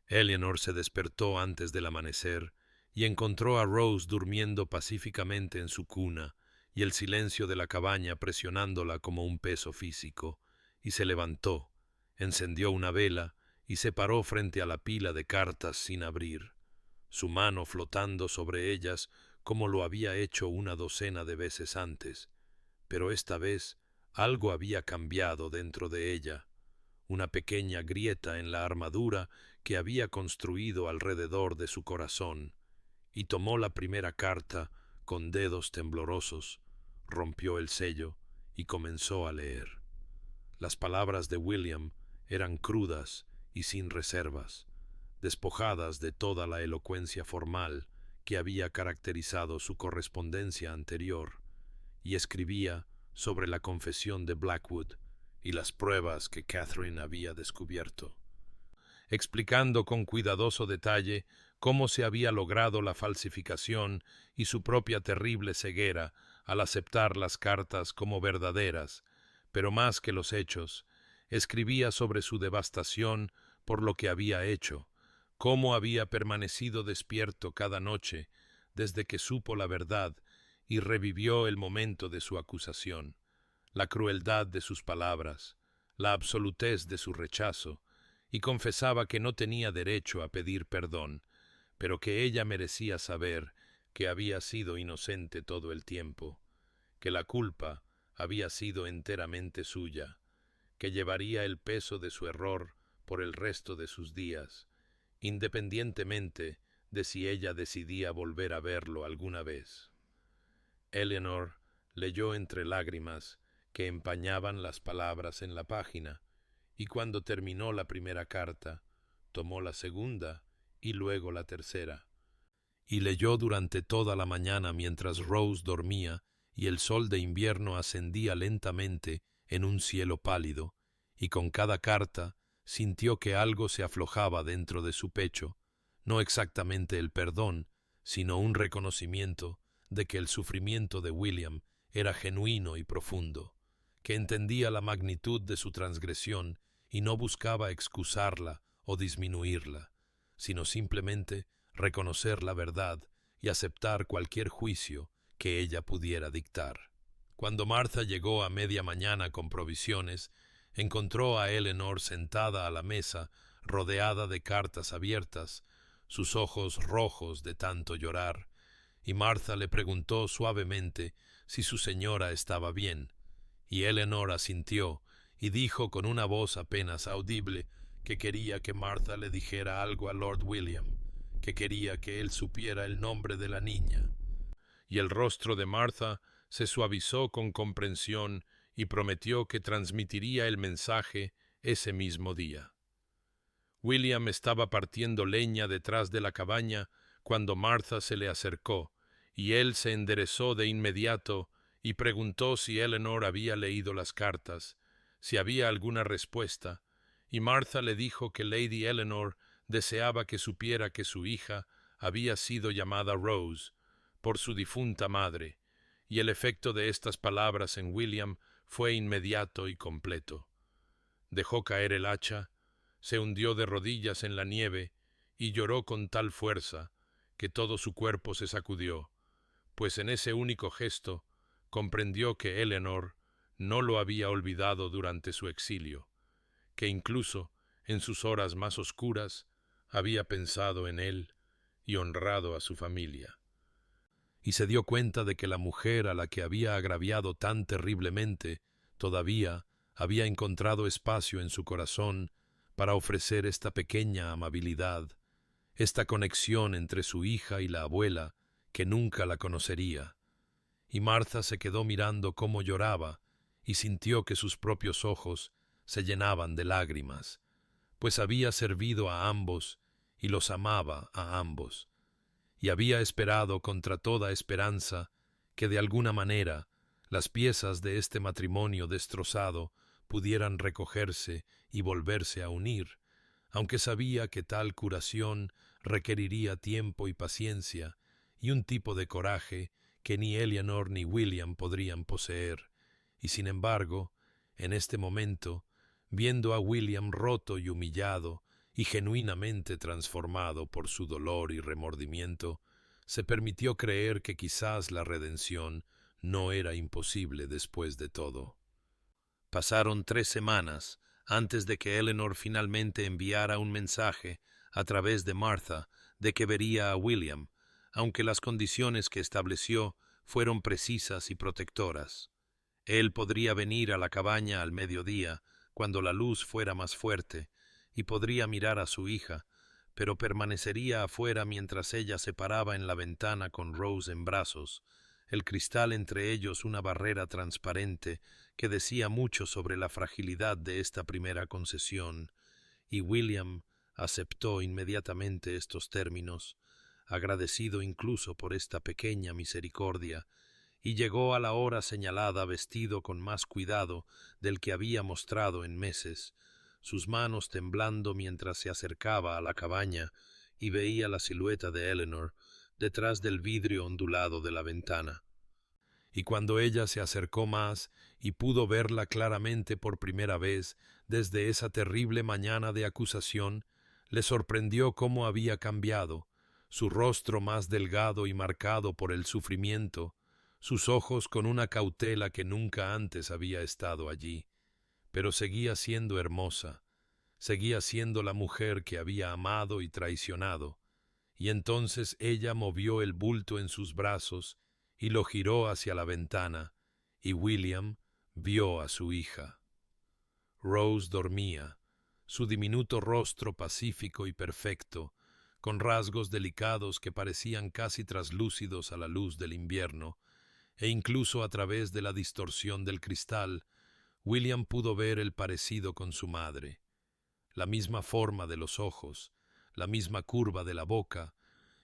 Eleanor se despertó antes del amanecer y encontró a Rose durmiendo pacíficamente en su cuna y el silencio de la cabaña presionándola como un peso físico, y se levantó, encendió una vela y se paró frente a la pila de cartas sin abrir, su mano flotando sobre ellas como lo había hecho una docena de veces antes, pero esta vez algo había cambiado dentro de ella, una pequeña grieta en la armadura que había construido alrededor de su corazón, y tomó la primera carta con dedos temblorosos, rompió el sello y comenzó a leer. Las palabras de William eran crudas y sin reservas, despojadas de toda la elocuencia formal que había caracterizado su correspondencia anterior, y escribía sobre la confesión de Blackwood y las pruebas que Catherine había descubierto, explicando con cuidadoso detalle cómo se había logrado la falsificación y su propia terrible ceguera al aceptar las cartas como verdaderas, pero más que los hechos, escribía sobre su devastación por lo que había hecho, cómo había permanecido despierto cada noche desde que supo la verdad y revivió el momento de su acusación, la crueldad de sus palabras, la absolutez de su rechazo, y confesaba que no tenía derecho a pedir perdón, pero que ella merecía saber que había sido inocente todo el tiempo, que la culpa había sido enteramente suya, que llevaría el peso de su error por el resto de sus días, independientemente de si ella decidía volver a verlo alguna vez. Eleanor leyó entre lágrimas que empañaban las palabras en la página, y cuando terminó la primera carta, tomó la segunda y luego la tercera, y leyó durante toda la mañana mientras Rose dormía y el sol de invierno ascendía lentamente en un cielo pálido, y con cada carta sintió que algo se aflojaba dentro de su pecho, no exactamente el perdón, sino un reconocimiento de que el sufrimiento de William era genuino y profundo, que entendía la magnitud de su transgresión y no buscaba excusarla o disminuirla, sino simplemente reconocer la verdad y aceptar cualquier juicio que ella pudiera dictar. Cuando Martha llegó a media mañana con provisiones, encontró a Eleanor sentada a la mesa, rodeada de cartas abiertas, sus ojos rojos de tanto llorar, y Martha le preguntó suavemente si su señora estaba bien, y Eleanor asintió y dijo con una voz apenas audible que quería que Martha le dijera algo a Lord William, que quería que él supiera el nombre de la niña. Y el rostro de Martha se suavizó con comprensión y prometió que transmitiría el mensaje ese mismo día. William estaba partiendo leña detrás de la cabaña cuando Martha se le acercó, y él se enderezó de inmediato y preguntó si Eleanor había leído las cartas, si había alguna respuesta, y Martha le dijo que Lady Eleanor deseaba que supiera que su hija había sido llamada Rose por su difunta madre, y el efecto de estas palabras en William fue inmediato y completo. Dejó caer el hacha, se hundió de rodillas en la nieve y lloró con tal fuerza que todo su cuerpo se sacudió, pues en ese único gesto comprendió que Eleanor no lo había olvidado durante su exilio, que incluso en sus horas más oscuras había pensado en él y honrado a su familia. Y se dio cuenta de que la mujer a la que había agraviado tan terriblemente todavía había encontrado espacio en su corazón para ofrecer esta pequeña amabilidad, esta conexión entre su hija y la abuela, que nunca la conocería. Y Martha se quedó mirando cómo lloraba y sintió que sus propios ojos se llenaban de lágrimas, pues había servido a ambos y los amaba a ambos, y había esperado contra toda esperanza que de alguna manera las piezas de este matrimonio destrozado pudieran recogerse y volverse a unir, aunque sabía que tal curación requeriría tiempo y paciencia y un tipo de coraje que ni Eleanor ni William podrían poseer, y sin embargo, en este momento, viendo a William roto y humillado y genuinamente transformado por su dolor y remordimiento, se permitió creer que quizás la redención no era imposible después de todo. Pasaron 3 semanas antes de que Eleanor finalmente enviara un mensaje a través de Martha de que vería a William, aunque las condiciones que estableció fueron precisas y protectoras. Él podría venir a la cabaña al mediodía, cuando la luz fuera más fuerte, y podría mirar a su hija, pero permanecería afuera mientras ella se paraba en la ventana con Rose en brazos, el cristal entre ellos una barrera transparente que decía mucho sobre la fragilidad de esta primera concesión, y William aceptó inmediatamente estos términos, agradecido incluso por esta pequeña misericordia, y llegó a la hora señalada vestido con más cuidado del que había mostrado en meses, sus manos temblando mientras se acercaba a la cabaña y veía la silueta de Eleanor detrás del vidrio ondulado de la ventana. Y cuando ella se acercó más y pudo verla claramente por primera vez desde esa terrible mañana de acusación, le sorprendió cómo había cambiado, su rostro más delgado y marcado por el sufrimiento, sus ojos con una cautela que nunca antes había estado allí, pero seguía siendo hermosa, seguía siendo la mujer que había amado y traicionado, y entonces ella movió el bulto en sus brazos y lo giró hacia la ventana, y William vio a su hija. Rose dormía, su diminuto rostro pacífico y perfecto, con rasgos delicados que parecían casi traslúcidos a la luz del invierno, e incluso a través de la distorsión del cristal, William pudo ver el parecido con su madre. La misma forma de los ojos, la misma curva de la boca,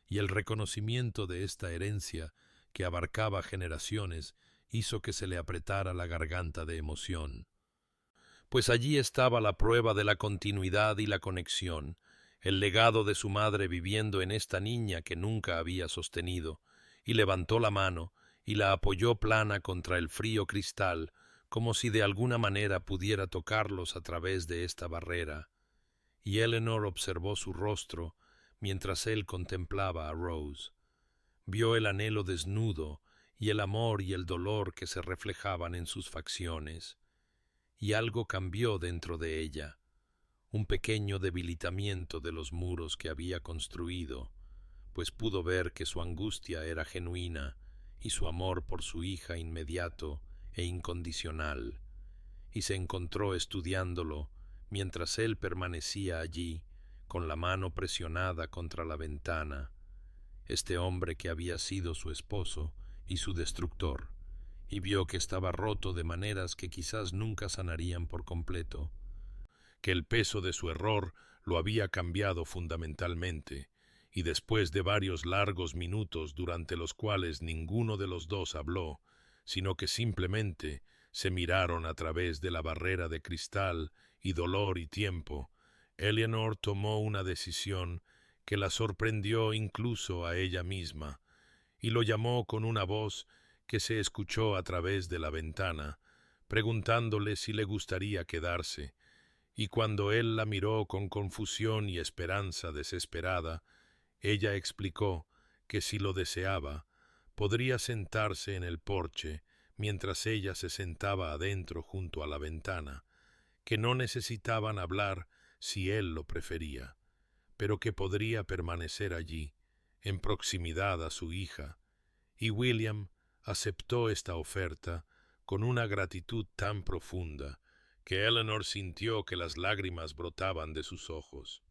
y el reconocimiento de esta herencia que abarcaba generaciones hizo que se le apretara la garganta de emoción. Pues allí estaba la prueba de la continuidad y la conexión, el legado de su madre viviendo en esta niña que nunca había sostenido, y levantó la mano y la apoyó plana contra el frío cristal, como si de alguna manera pudiera tocarlos a través de esta barrera. Y Eleanor observó su rostro mientras él contemplaba a Rose. Vio el anhelo desnudo y el amor y el dolor que se reflejaban en sus facciones. Y algo cambió dentro de ella, un pequeño debilitamiento de los muros que había construido, pues pudo ver que su angustia era genuina y su amor por su hija inmediato e incondicional, y se encontró estudiándolo mientras él permanecía allí, con la mano presionada contra la ventana, este hombre que había sido su esposo y su destructor, y vio que estaba roto de maneras que quizás nunca sanarían por completo, que el peso de su error lo había cambiado fundamentalmente, y después de varios largos minutos durante los cuales ninguno de los dos habló, sino que simplemente se miraron a través de la barrera de cristal y dolor y tiempo, Eleanor tomó una decisión que la sorprendió incluso a ella misma, y lo llamó con una voz que se escuchó a través de la ventana, preguntándole si le gustaría quedarse, y cuando él la miró con confusión y esperanza desesperada, ella explicó que si lo deseaba, podría sentarse en el porche mientras ella se sentaba adentro junto a la ventana, que no necesitaban hablar si él lo prefería, pero que podría permanecer allí, en proximidad a su hija, y William aceptó esta oferta con una gratitud tan profunda que Eleanor sintió que las lágrimas brotaban de sus ojos.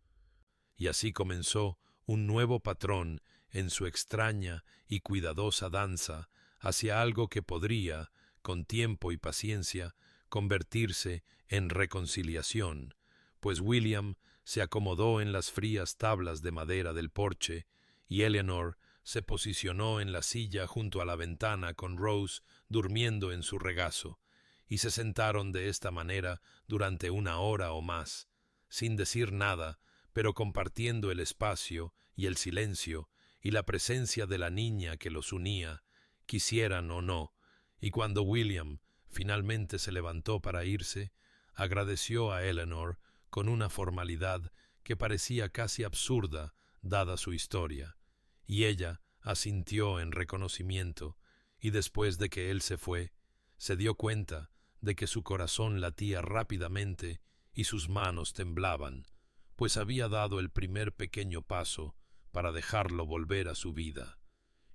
Y así comenzó un nuevo patrón en su extraña y cuidadosa danza hacia algo que podría, con tiempo y paciencia, convertirse en reconciliación, pues William se acomodó en las frías tablas de madera del porche y Eleanor se posicionó en la silla junto a la ventana con Rose durmiendo en su regazo, y se sentaron de esta manera durante 1 hora o más, sin decir nada, pero compartiendo el espacio y el silencio y la presencia de la niña que los unía, quisieran o no, y cuando William finalmente se levantó para irse, agradeció a Eleanor con una formalidad que parecía casi absurda dada su historia, y ella asintió en reconocimiento, y después de que él se fue, se dio cuenta de que su corazón latía rápidamente y sus manos temblaban, pues había dado el primer pequeño paso para dejarlo volver a su vida,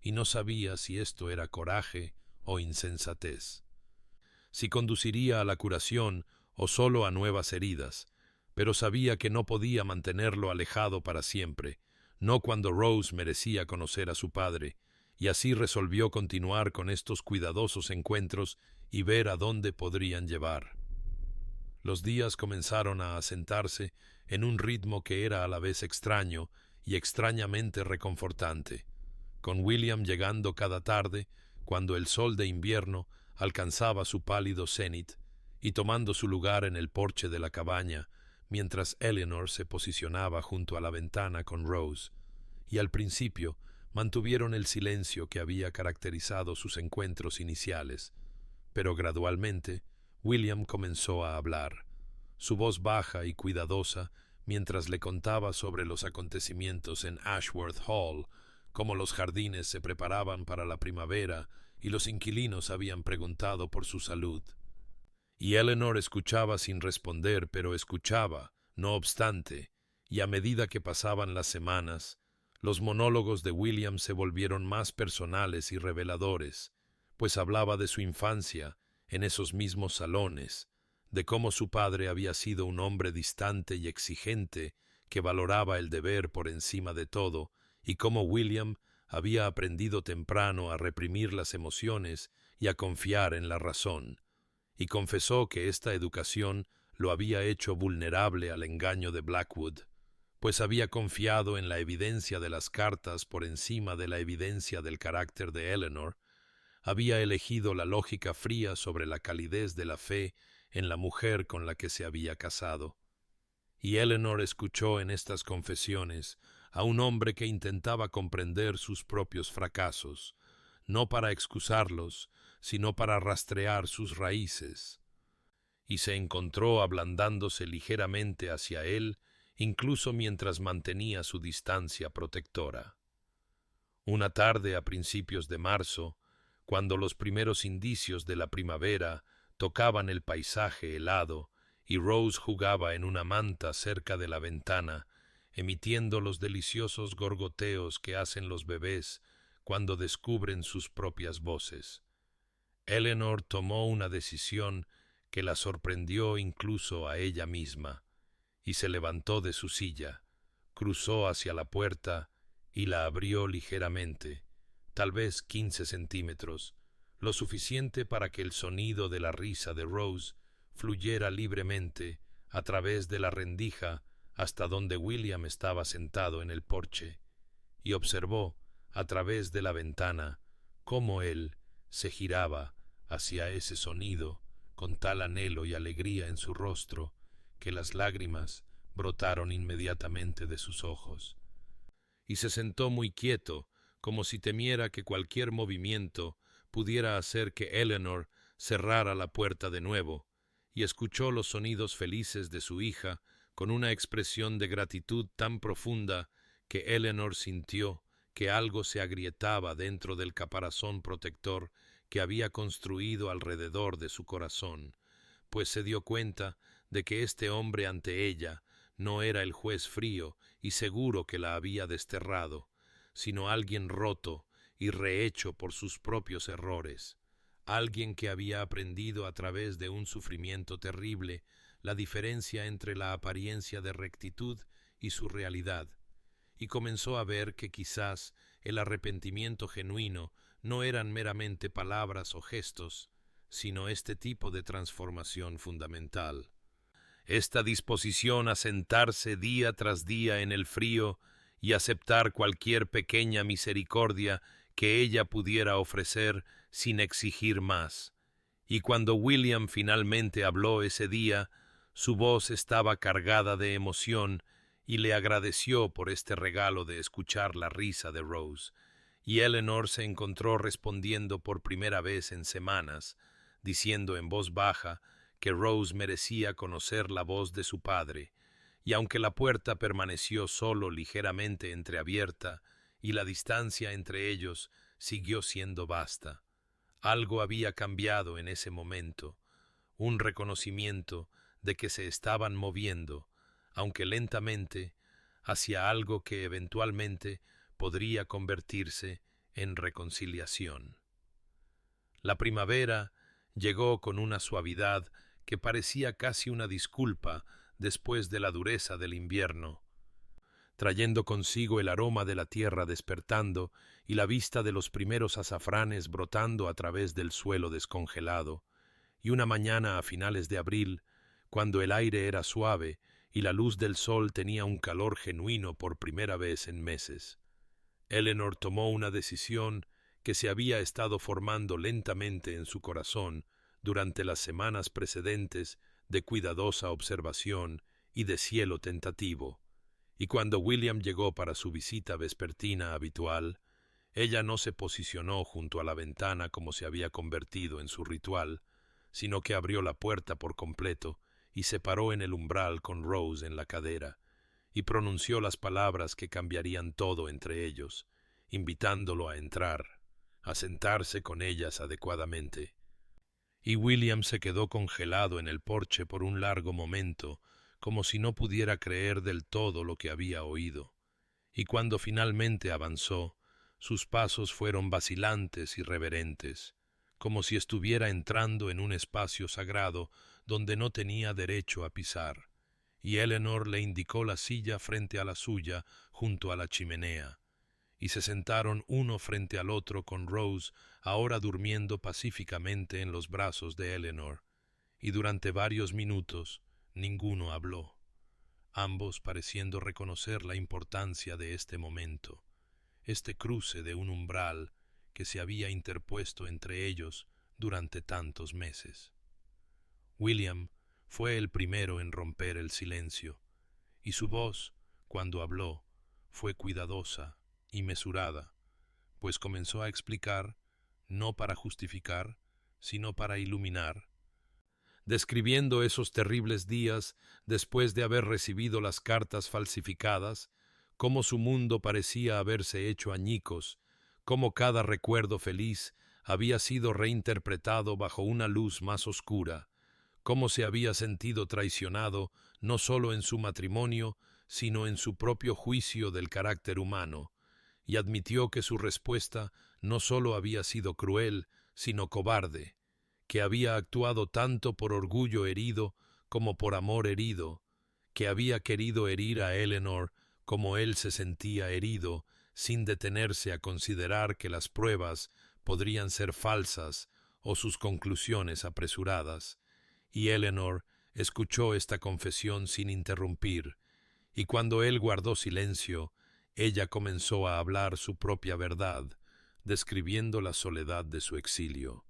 y no sabía si esto era coraje o insensatez, si conduciría a la curación o solo a nuevas heridas, pero sabía que no podía mantenerlo alejado para siempre, no cuando Rose merecía conocer a su padre, y así resolvió continuar con estos cuidadosos encuentros y ver a dónde podrían llevar. Los días comenzaron a asentarse en un ritmo que era a la vez extraño y extrañamente reconfortante, con William llegando cada tarde cuando el sol de invierno alcanzaba su pálido cenit y tomando su lugar en el porche de la cabaña, mientras Eleanor se posicionaba junto a la ventana con Rose, y al principio mantuvieron el silencio que había caracterizado sus encuentros iniciales, pero gradualmente William comenzó a hablar, su voz baja y cuidadosa, mientras le contaba sobre los acontecimientos en Ashworth Hall, cómo los jardines se preparaban para la primavera y los inquilinos habían preguntado por su salud. Y Eleanor escuchaba sin responder, pero escuchaba, no obstante, y a medida que pasaban las semanas, los monólogos de William se volvieron más personales y reveladores, pues hablaba de su infancia en esos mismos salones, de cómo su padre había sido un hombre distante y exigente que valoraba el deber por encima de todo, y cómo William había aprendido temprano a reprimir las emociones y a confiar en la razón, y confesó que esta educación lo había hecho vulnerable al engaño de Blackwood, pues había confiado en la evidencia de las cartas por encima de la evidencia del carácter de Eleanor, había elegido la lógica fría sobre la calidez de la fe en la mujer con la que se había casado. Y Eleanor escuchó en estas confesiones a un hombre que intentaba comprender sus propios fracasos, no para excusarlos, sino para rastrear sus raíces, y se encontró ablandándose ligeramente hacia él, incluso mientras mantenía su distancia protectora. Una tarde a principios de marzo, cuando los primeros indicios de la primavera tocaban el paisaje helado y Rose jugaba en una manta cerca de la ventana, emitiendo los deliciosos gorgoteos que hacen los bebés cuando descubren sus propias voces, Eleanor tomó una decisión que la sorprendió incluso a ella misma, y se levantó de su silla, cruzó hacia la puerta y la abrió ligeramente, tal vez 15 centímetros, lo suficiente para que el sonido de la risa de Rose fluyera libremente a través de la rendija hasta donde William estaba sentado en el porche, y observó, a través de la ventana, cómo él se giraba hacia ese sonido, con tal anhelo y alegría en su rostro, que las lágrimas brotaron inmediatamente de sus ojos. Y se sentó muy quieto, como si temiera que cualquier movimiento pudiera hacer que Eleanor cerrara la puerta de nuevo, y escuchó los sonidos felices de su hija con una expresión de gratitud tan profunda que Eleanor sintió que algo se agrietaba dentro del caparazón protector que había construido alrededor de su corazón, pues se dio cuenta de que este hombre ante ella no era el juez frío y seguro que la había desterrado, sino alguien roto y rehecho por sus propios errores, alguien que había aprendido a través de un sufrimiento terrible la diferencia entre la apariencia de rectitud y su realidad, y comenzó a ver que quizás el arrepentimiento genuino no eran meramente palabras o gestos, sino este tipo de transformación fundamental. Esta disposición a sentarse día tras día en el frío y aceptar cualquier pequeña misericordia que ella pudiera ofrecer sin exigir más. Y cuando William finalmente habló ese día, su voz estaba cargada de emoción y le agradeció por este regalo de escuchar la risa de Rose, y Eleanor se encontró respondiendo por primera vez en semanas, diciendo en voz baja que Rose merecía conocer la voz de su padre, y aunque la puerta permaneció solo ligeramente entreabierta y la distancia entre ellos siguió siendo vasta, algo había cambiado en ese momento, un reconocimiento de que se estaban moviendo, aunque lentamente, hacia algo que eventualmente podría convertirse en reconciliación. La primavera llegó con una suavidad que parecía casi una disculpa después de la dureza del invierno, trayendo consigo el aroma de la tierra despertando y la vista de los primeros azafranes brotando a través del suelo descongelado, y una mañana a finales de abril, cuando el aire era suave y la luz del sol tenía un calor genuino por primera vez en meses, Eleanor tomó una decisión que se había estado formando lentamente en su corazón durante las semanas precedentes de cuidadosa observación y de cielo tentativo, y cuando William llegó para su visita vespertina habitual, ella no se posicionó junto a la ventana como se había convertido en su ritual, sino que abrió la puerta por completo y se paró en el umbral con Rose en la cadera, y pronunció las palabras que cambiarían todo entre ellos, invitándolo a entrar, a sentarse con ellas adecuadamente. Y William se quedó congelado en el porche por un largo momento, como si no pudiera creer del todo lo que había oído, y cuando finalmente avanzó, sus pasos fueron vacilantes y reverentes, como si estuviera entrando en un espacio sagrado donde no tenía derecho a pisar, y Eleanor le indicó la silla frente a la suya junto a la chimenea, y se sentaron uno frente al otro con Rose ahora durmiendo pacíficamente en los brazos de Eleanor, y durante varios minutos ninguno habló, ambos pareciendo reconocer la importancia de este momento, este cruce de un umbral que se había interpuesto entre ellos durante tantos meses. William fue el primero en romper el silencio, y su voz, cuando habló, fue cuidadosa y mesurada, pues comenzó a explicar, no para justificar, sino para iluminar, describiendo esos terribles días después de haber recibido las cartas falsificadas, cómo su mundo parecía haberse hecho añicos, cómo cada recuerdo feliz había sido reinterpretado bajo una luz más oscura, cómo se había sentido traicionado no solo en su matrimonio, sino en su propio juicio del carácter humano, y admitió que su respuesta no solo había sido cruel, sino cobarde, que había actuado tanto por orgullo herido como por amor herido, que había querido herir a Eleanor como él se sentía herido, sin detenerse a considerar que las pruebas podrían ser falsas o sus conclusiones apresuradas. Y Eleanor escuchó esta confesión sin interrumpir, y cuando él guardó silencio, ella comenzó a hablar su propia verdad, describiendo la soledad de su exilio.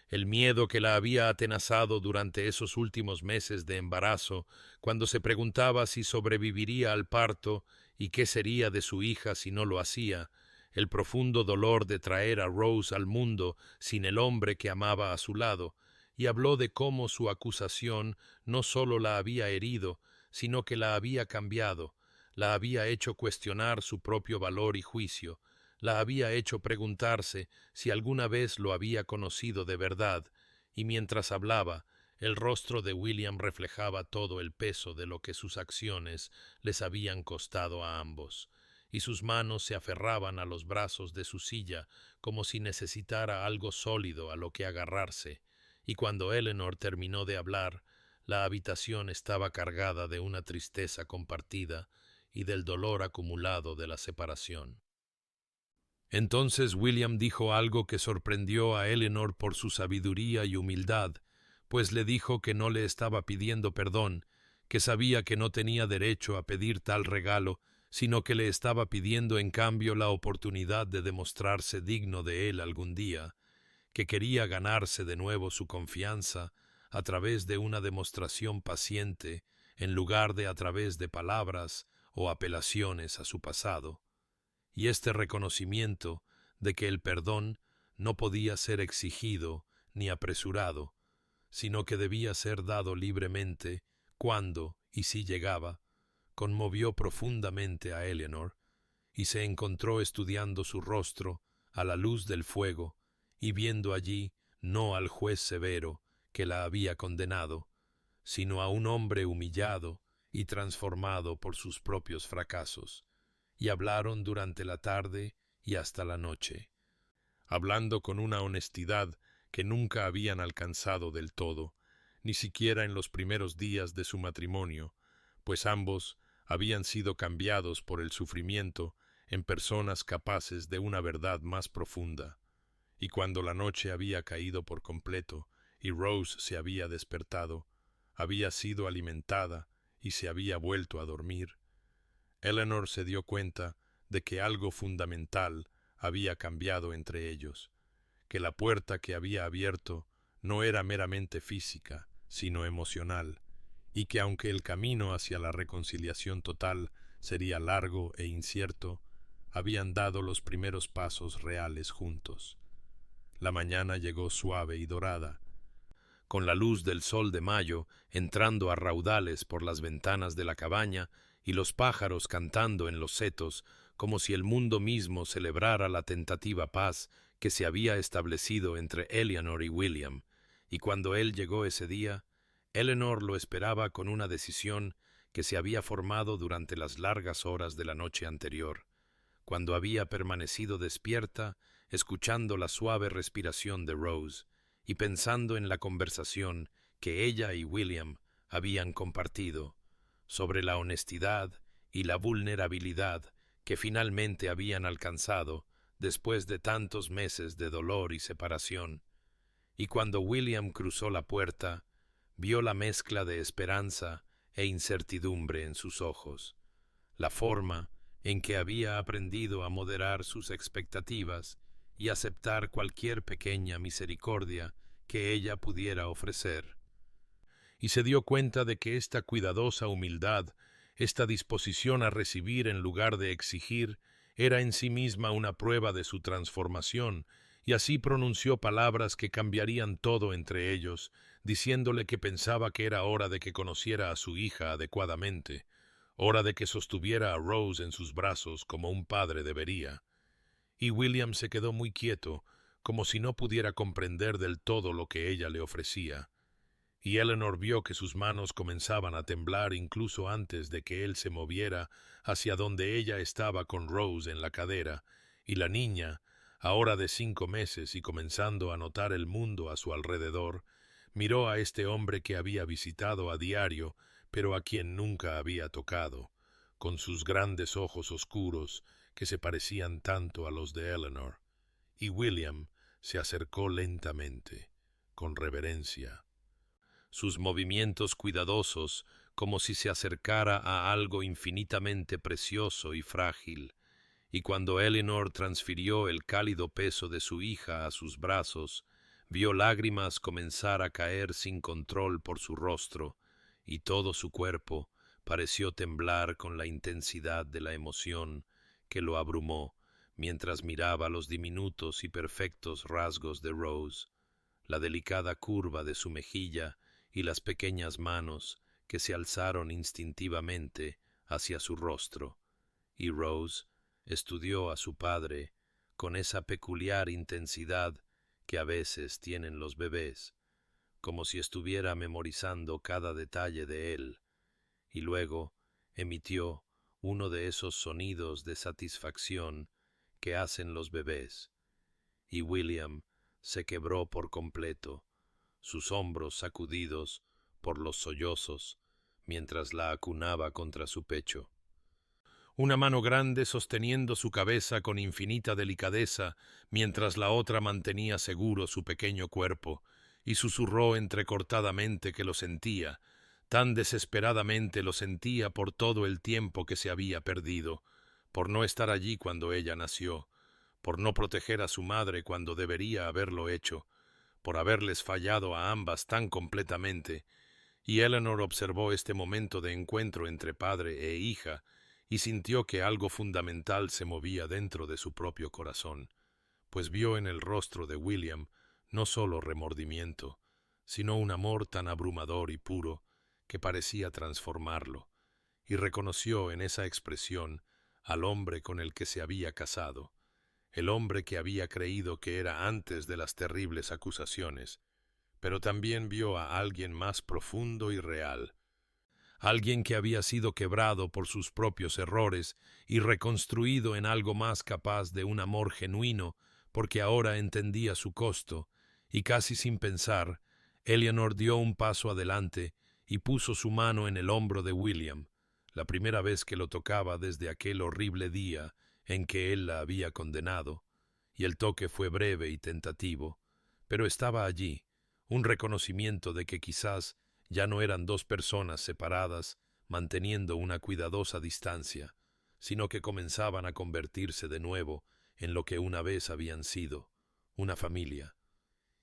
el miedo que la había atenazado durante esos últimos meses de embarazo, cuando se preguntaba si sobreviviría al parto y qué sería de su hija si no lo hacía, el profundo dolor de traer a Rose al mundo sin el hombre que amaba a su lado, y habló de cómo su acusación no solo la había herido, sino que la había cambiado, la había hecho cuestionar su propio valor y juicio, la había hecho preguntarse si alguna vez lo había conocido de verdad, y mientras hablaba, el rostro de William reflejaba todo el peso de lo que sus acciones les habían costado a ambos, y sus manos se aferraban a los brazos de su silla como si necesitara algo sólido a lo que agarrarse, y cuando Eleanor terminó de hablar, la habitación estaba cargada de una tristeza compartida y del dolor acumulado de la separación. Entonces William dijo algo que sorprendió a Eleanor por su sabiduría y humildad, pues le dijo que no le estaba pidiendo perdón, que sabía que no tenía derecho a pedir tal regalo, sino que le estaba pidiendo en cambio la oportunidad de demostrarse digno de él algún día, que quería ganarse de nuevo su confianza a través de una demostración paciente en lugar de a través de palabras o apelaciones a su pasado. Y este reconocimiento de que el perdón no podía ser exigido ni apresurado, sino que debía ser dado libremente cuando y si llegaba, conmovió profundamente a Eleanor, y se encontró estudiando su rostro a la luz del fuego y viendo allí no al juez severo que la había condenado, sino a un hombre humillado y transformado por sus propios fracasos. Y hablaron durante la tarde y hasta la noche, hablando con una honestidad que nunca habían alcanzado del todo, ni siquiera en los primeros días de su matrimonio, pues ambos habían sido cambiados por el sufrimiento en personas capaces de una verdad más profunda. Y cuando la noche había caído por completo y Rose se había despertado, había sido alimentada y se había vuelto a dormir, Eleanor se dio cuenta de que algo fundamental había cambiado entre ellos, que la puerta que había abierto no era meramente física, sino emocional, y que aunque el camino hacia la reconciliación total sería largo e incierto, habían dado los primeros pasos reales juntos. La mañana llegó suave y dorada, con la luz del sol de mayo entrando a raudales por las ventanas de la cabaña y los pájaros cantando en los setos, como si el mundo mismo celebrara la tentativa paz que se había establecido entre Eleanor y William, y cuando él llegó ese día, Eleanor lo esperaba con una decisión que se había formado durante las largas horas de la noche anterior, cuando había permanecido despierta, escuchando la suave respiración de Rose y pensando en la conversación que ella y William habían compartido sobre la honestidad y la vulnerabilidad que finalmente habían alcanzado después de tantos meses de dolor y separación. Y cuando William cruzó la puerta, vio la mezcla de esperanza e incertidumbre en sus ojos, la forma en que había aprendido a moderar sus expectativas y aceptar cualquier pequeña misericordia que ella pudiera ofrecer. Y se dio cuenta de que esta cuidadosa humildad, esta disposición a recibir en lugar de exigir, era en sí misma una prueba de su transformación, y así pronunció palabras que cambiarían todo entre ellos, diciéndole que pensaba que era hora de que conociera a su hija adecuadamente, hora de que sostuviera a Rose en sus brazos como un padre debería. Y William se quedó muy quieto, como si no pudiera comprender del todo lo que ella le ofrecía. Y Eleanor vio que sus manos comenzaban a temblar incluso antes de que él se moviera hacia donde ella estaba con Rose en la cadera, y la niña, ahora de 5 meses y comenzando a notar el mundo a su alrededor, miró a este hombre que había visitado a diario, pero a quien nunca había tocado, con sus grandes ojos oscuros que se parecían tanto a los de Eleanor, y William se acercó lentamente, con reverencia. Sus movimientos cuidadosos, como si se acercara a algo infinitamente precioso y frágil, y cuando Eleanor transfirió el cálido peso de su hija a sus brazos, vio lágrimas comenzar a caer sin control por su rostro, y todo su cuerpo pareció temblar con la intensidad de la emoción que lo abrumó mientras miraba los diminutos y perfectos rasgos de Rose, la delicada curva de su mejilla y las pequeñas manos que se alzaron instintivamente hacia su rostro, y Rose estudió a su padre con esa peculiar intensidad que a veces tienen los bebés, como si estuviera memorizando cada detalle de él, y luego emitió uno de esos sonidos de satisfacción que hacen los bebés, y William se quebró por completo, sus hombros sacudidos por los sollozos, mientras la acunaba contra su pecho. Una mano grande sosteniendo su cabeza con infinita delicadeza, mientras la otra mantenía seguro su pequeño cuerpo, y susurró entrecortadamente que lo sentía, tan desesperadamente lo sentía por todo el tiempo que se había perdido, por no estar allí cuando ella nació, por no proteger a su madre cuando debería haberlo hecho, por haberles fallado a ambas tan completamente, y Eleanor observó este momento de encuentro entre padre e hija, y sintió que algo fundamental se movía dentro de su propio corazón, pues vio en el rostro de William no solo remordimiento, sino un amor tan abrumador y puro que parecía transformarlo, y reconoció en esa expresión al hombre con el que se había casado, el hombre que había creído que era antes de las terribles acusaciones, pero también vio a alguien más profundo y real, alguien que había sido quebrado por sus propios errores y reconstruido en algo más capaz de un amor genuino, porque ahora entendía su costo, y casi sin pensar, Eleanor dio un paso adelante y puso su mano en el hombro de William, la primera vez que lo tocaba desde aquel horrible día en que él la había condenado, y el toque fue breve y tentativo, pero estaba allí, un reconocimiento de que quizás ya no eran dos personas separadas manteniendo una cuidadosa distancia, sino que comenzaban a convertirse de nuevo en lo que una vez habían sido, una familia.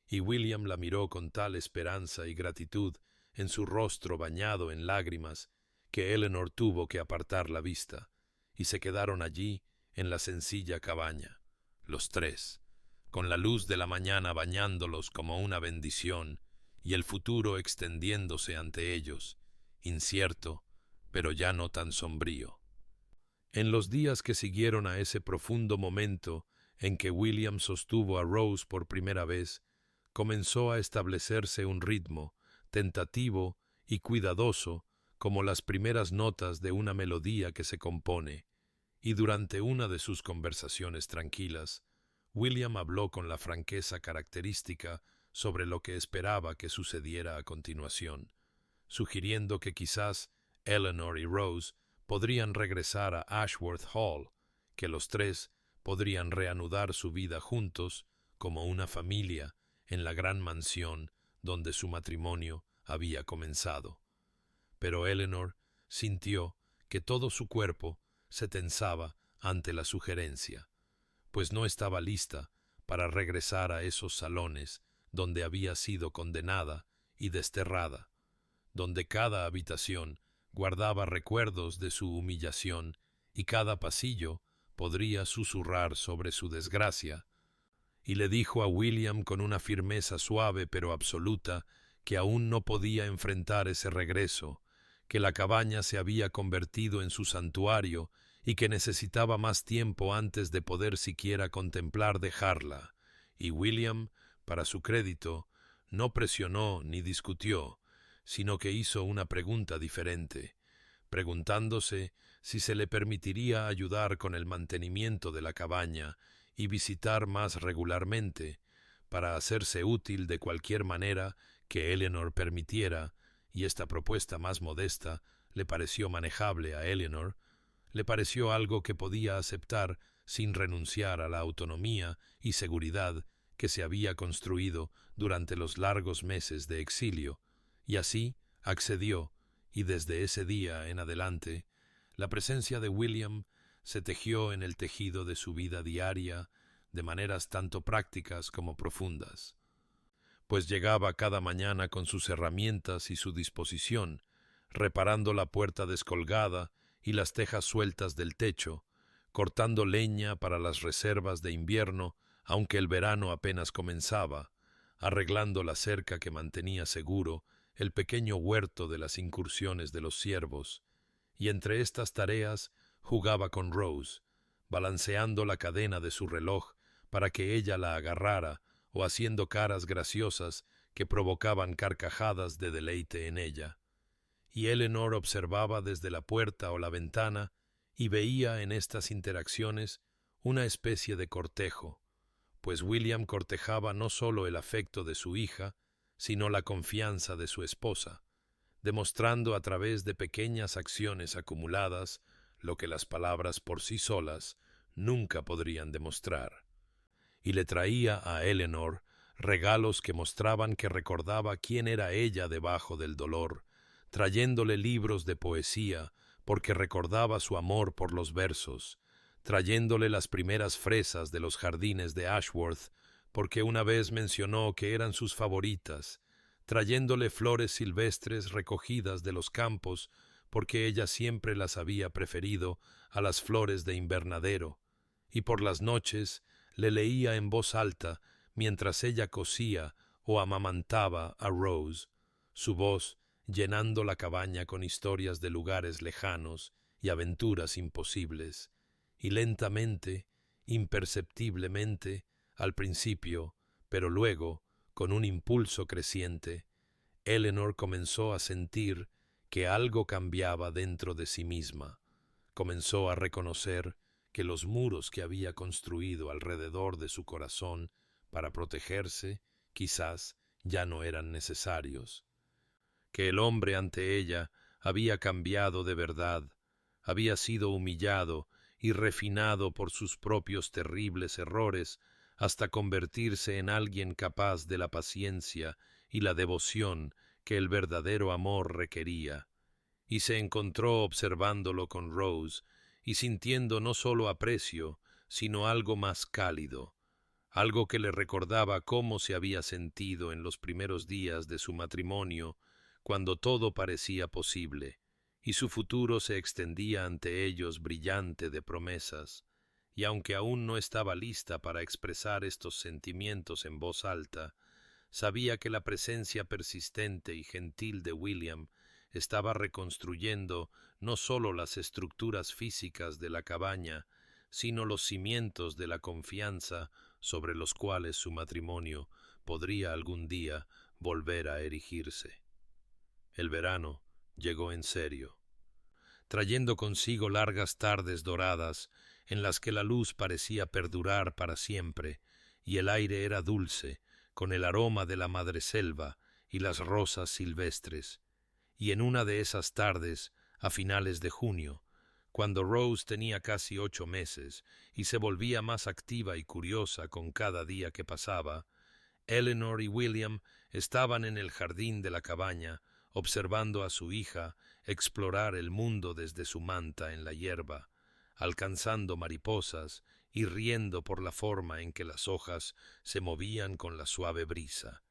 Y William la miró con tal esperanza y gratitud en su rostro bañado en lágrimas que Eleanor tuvo que apartar la vista, y se quedaron allí en la sencilla cabaña, los tres, con la luz de la mañana bañándolos como una bendición, y el futuro extendiéndose ante ellos, incierto, pero ya no tan sombrío. En los días que siguieron a ese profundo momento en que William sostuvo a Rose por primera vez, comenzó a establecerse un ritmo, tentativo y cuidadoso, como las primeras notas de una melodía que se compone, y durante una de sus conversaciones tranquilas, William habló con la franqueza característica sobre lo que esperaba que sucediera a continuación, sugiriendo que quizás Eleanor y Rose podrían regresar a Ashworth Hall, que los tres podrían reanudar su vida juntos como una familia en la gran mansión donde su matrimonio había comenzado. Pero Eleanor sintió que todo su cuerpo se tensaba ante la sugerencia, pues no estaba lista para regresar a esos salones donde había sido condenada y desterrada, donde cada habitación guardaba recuerdos de su humillación y cada pasillo podría susurrar sobre su desgracia, y le dijo a William con una firmeza suave pero absoluta que aún no podía enfrentar ese regreso, que la cabaña se había convertido en su santuario y que necesitaba más tiempo antes de poder siquiera contemplar dejarla, y William, para su crédito, no presionó ni discutió, sino que hizo una pregunta diferente, preguntándose si se le permitiría ayudar con el mantenimiento de la cabaña y visitar más regularmente, para hacerse útil de cualquier manera que Eleanor permitiera, y esta propuesta más modesta le pareció manejable a Eleanor, le pareció algo que podía aceptar sin renunciar a la autonomía y seguridad que se había construido durante los largos meses de exilio, y así accedió, y desde ese día en adelante, la presencia de William se tejió en el tejido de su vida diaria de maneras tanto prácticas como profundas. pues llegaba cada mañana con sus herramientas y su disposición, reparando la puerta descolgada y las tejas sueltas del techo, cortando leña para las reservas de invierno, aunque el verano apenas comenzaba, arreglando la cerca que mantenía seguro el pequeño huerto de las incursiones de los ciervos, y entre estas tareas jugaba con Rose, balanceando la cadena de su reloj para que ella la agarrara o haciendo caras graciosas que provocaban carcajadas de deleite en ella. Y Eleanor observaba desde la puerta o la ventana y veía en estas interacciones una especie de cortejo, pues William cortejaba no solo el afecto de su hija, sino la confianza de su esposa, demostrando a través de pequeñas acciones acumuladas lo que las palabras por sí solas nunca podrían demostrar. Y le traía a Eleanor regalos que mostraban que recordaba quién era ella debajo del dolor, trayéndole libros de poesía porque recordaba su amor por los versos, trayéndole las primeras fresas de los jardines de Ashworth porque una vez mencionó que eran sus favoritas, trayéndole flores silvestres recogidas de los campos porque ella siempre las había preferido a las flores de invernadero, y por las noches le leía en voz alta mientras ella cosía o amamantaba a Rose, su voz llenando la cabaña con historias de lugares lejanos y aventuras imposibles, y lentamente, imperceptiblemente, al principio, pero luego, con un impulso creciente, Eleanor comenzó a sentir que algo cambiaba dentro de sí misma. Comenzó a reconocer que los muros que había construido alrededor de su corazón para protegerse, quizás ya no eran necesarios, que el hombre ante ella había cambiado de verdad, había sido humillado y refinado por sus propios terribles errores hasta convertirse en alguien capaz de la paciencia y la devoción que el verdadero amor requería, y se encontró observándolo con Rose y sintiendo no solo aprecio, sino algo más cálido, algo que le recordaba cómo se había sentido en los primeros días de su matrimonio, cuando todo parecía posible, y su futuro se extendía ante ellos brillante de promesas, y aunque aún no estaba lista para expresar estos sentimientos en voz alta, sabía que la presencia persistente y gentil de William estaba reconstruyendo no solo las estructuras físicas de la cabaña, sino los cimientos de la confianza sobre los cuales su matrimonio podría algún día volver a erigirse. El verano llegó en serio, trayendo consigo largas tardes doradas en las que la luz parecía perdurar para siempre y el aire era dulce, con el aroma de la madreselva y las rosas silvestres. Y en una de esas tardes, a finales de junio, cuando Rose tenía casi 8 meses y se volvía más activa y curiosa con cada día que pasaba, Eleanor y William estaban en el jardín de la cabaña, observando a su hija explorar el mundo desde su manta en la hierba, alcanzando mariposas y riendo por la forma en que las hojas se movían con la suave brisa.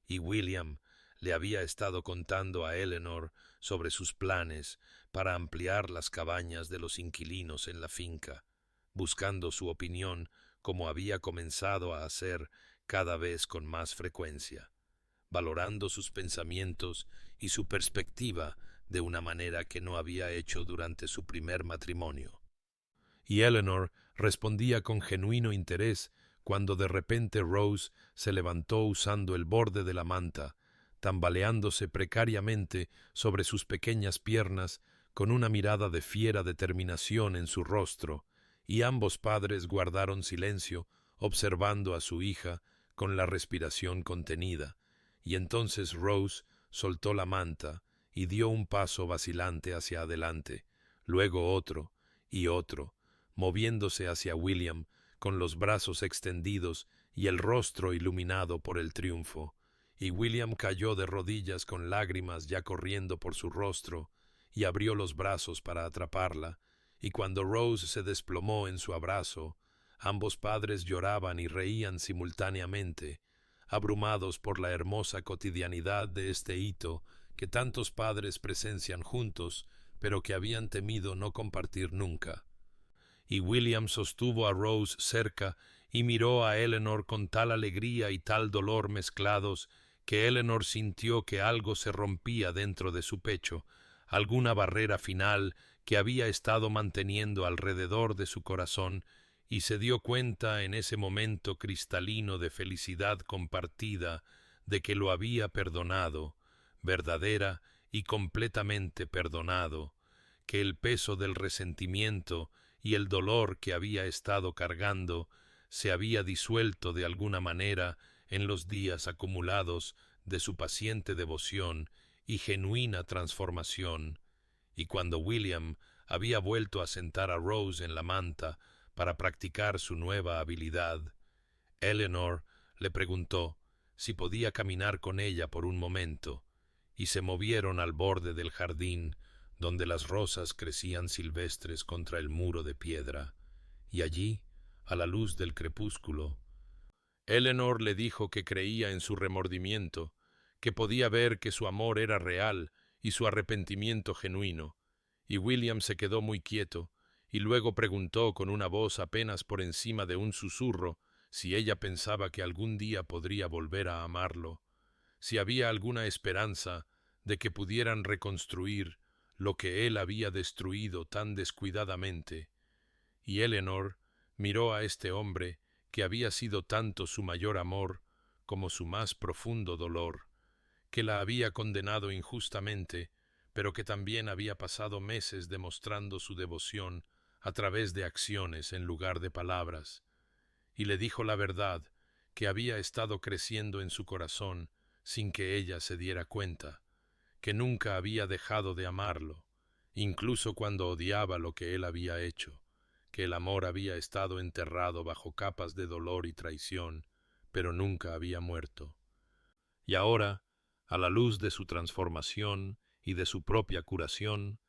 Y William le había estado contando a Eleanor sobre sus planes para ampliar las cabañas de los inquilinos en la finca, buscando su opinión como había comenzado a hacer cada vez con más frecuencia, valorando sus pensamientos y su perspectiva de una manera que no había hecho durante su primer matrimonio. Y Eleanor respondía con genuino interés cuando de repente Rose se levantó usando el borde de la manta, tambaleándose precariamente sobre sus pequeñas piernas con una mirada de fiera determinación en su rostro, y ambos padres guardaron silencio, observando a su hija con la respiración contenida, y entonces Rose soltó la manta y dio un paso vacilante hacia adelante, luego otro y otro, moviéndose hacia William con los brazos extendidos y el rostro iluminado por el triunfo, y William cayó de rodillas con lágrimas ya corriendo por su rostro y abrió los brazos para atraparla, y cuando Rose se desplomó en su abrazo, ambos padres lloraban y reían simultáneamente, abrumados por la hermosa cotidianidad de este hito que tantos padres presencian juntos, pero que habían temido no compartir nunca. Y William sostuvo a Rose cerca y miró a Eleanor con tal alegría y tal dolor mezclados que Eleanor sintió que algo se rompía dentro de su pecho, alguna barrera final que había estado manteniendo alrededor de su corazón, y se dio cuenta en ese momento cristalino de felicidad compartida de que lo había perdonado, verdadera y completamente perdonado, que el peso del resentimiento y el dolor que había estado cargando se había disuelto de alguna manera en los días acumulados de su paciente devoción y genuina transformación, y cuando William había vuelto a sentar a Rose en la manta para practicar su nueva habilidad, Eleanor le preguntó si podía caminar con ella por un momento, y se movieron al borde del jardín, donde las rosas crecían silvestres contra el muro de piedra, y allí, a la luz del crepúsculo, Eleanor le dijo que creía en su remordimiento, que podía ver que su amor era real y su arrepentimiento genuino, y William se quedó muy quieto, y luego preguntó con una voz apenas por encima de un susurro si ella pensaba que algún día podría volver a amarlo, si había alguna esperanza de que pudieran reconstruir lo que él había destruido tan descuidadamente. Y Eleanor miró a este hombre que había sido tanto su mayor amor como su más profundo dolor, que la había condenado injustamente, pero que también había pasado meses demostrando su devoción a través de acciones en lugar de palabras, y le dijo la verdad, que había estado creciendo en su corazón sin que ella se diera cuenta, que nunca había dejado de amarlo, incluso cuando odiaba lo que él había hecho, que el amor había estado enterrado bajo capas de dolor y traición, pero nunca había muerto. Y ahora, a la luz de su transformación y de su propia curación,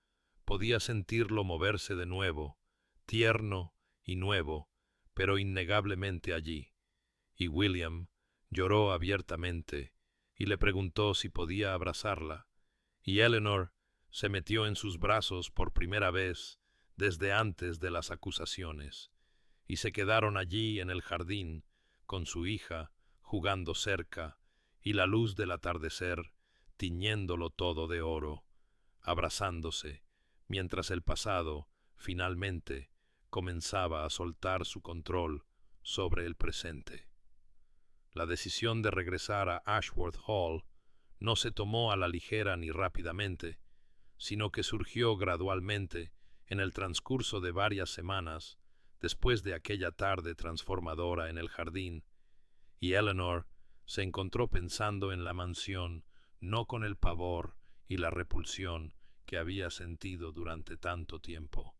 podía sentirlo moverse de nuevo, tierno y nuevo, pero innegablemente allí. Y William lloró abiertamente y le preguntó si podía abrazarla, y Eleanor se metió en sus brazos por primera vez desde antes de las acusaciones, y se quedaron allí en el jardín con su hija jugando cerca y la luz del atardecer tiñéndolo todo de oro, abrazándose, mientras el pasado, finalmente, comenzaba a soltar su control sobre el presente. La decisión de regresar a Ashworth Hall no se tomó a la ligera ni rápidamente, sino que surgió gradualmente en el transcurso de varias semanas después de aquella tarde transformadora en el jardín, y Eleanor se encontró pensando en la mansión no con el pavor y la repulsión que había sentido durante tanto tiempo,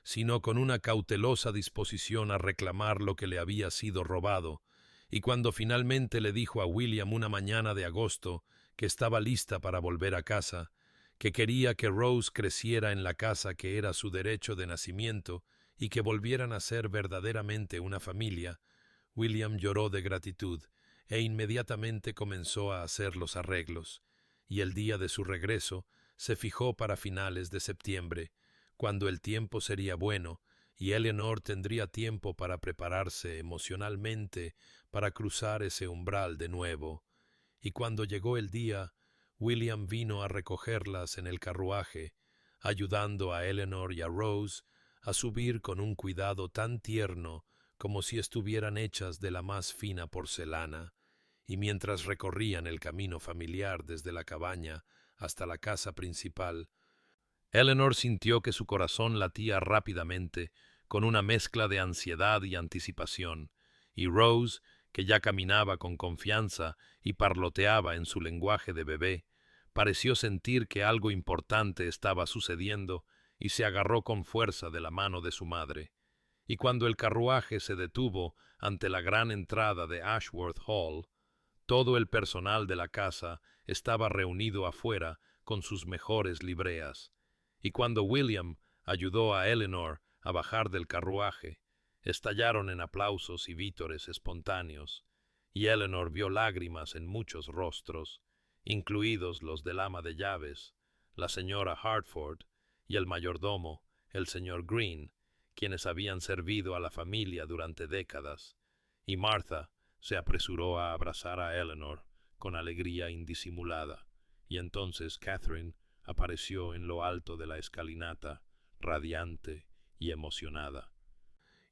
sino con una cautelosa disposición a reclamar lo que le había sido robado, y cuando finalmente le dijo a William una mañana de agosto que estaba lista para volver a casa, que quería que Rose creciera en la casa que era su derecho de nacimiento y que volvieran a ser verdaderamente una familia, William lloró de gratitud e inmediatamente comenzó a hacer los arreglos, y el día de su regreso se fijó para finales de septiembre, cuando el tiempo sería bueno y Eleanor tendría tiempo para prepararse emocionalmente para cruzar ese umbral de nuevo. Y cuando llegó el día, William vino a recogerlas en el carruaje, ayudando a Eleanor y a Rose a subir con un cuidado tan tierno como si estuvieran hechas de la más fina porcelana, y mientras recorrían el camino familiar desde la cabaña hasta la casa principal, Eleanor sintió que su corazón latía rápidamente, con una mezcla de ansiedad y anticipación, y Rose, que ya caminaba con confianza y parloteaba en su lenguaje de bebé, pareció sentir que algo importante estaba sucediendo y se agarró con fuerza de la mano de su madre. Y cuando el carruaje se detuvo ante la gran entrada de Ashworth Hall, todo el personal de la casa estaba reunido afuera con sus mejores libreas, y cuando William ayudó a Eleanor a bajar del carruaje, estallaron en aplausos y vítores espontáneos, y Eleanor vio lágrimas en muchos rostros, incluidos los del ama de llaves, la señora Hartford, y el mayordomo, el señor Green, quienes habían servido a la familia durante décadas, y Martha se apresuró a abrazar a Eleanor con alegría indisimulada, y entonces Catherine apareció en lo alto de la escalinata, radiante y emocionada,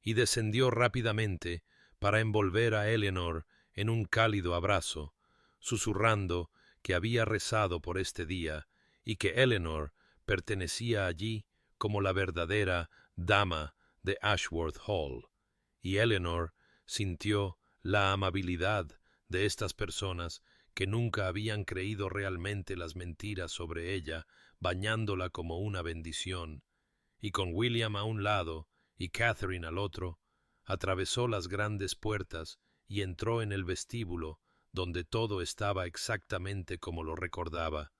y descendió rápidamente para envolver a Eleanor en un cálido abrazo, susurrando que había rezado por este día y que Eleanor pertenecía allí como la verdadera dama de Ashworth Hall, y Eleanor sintió la amabilidad de estas personas que nunca habían creído realmente las mentiras sobre ella, bañándola como una bendición, y con William a un lado y Catherine al otro, atravesó las grandes puertas y entró en el vestíbulo, donde todo estaba exactamente como lo recordaba,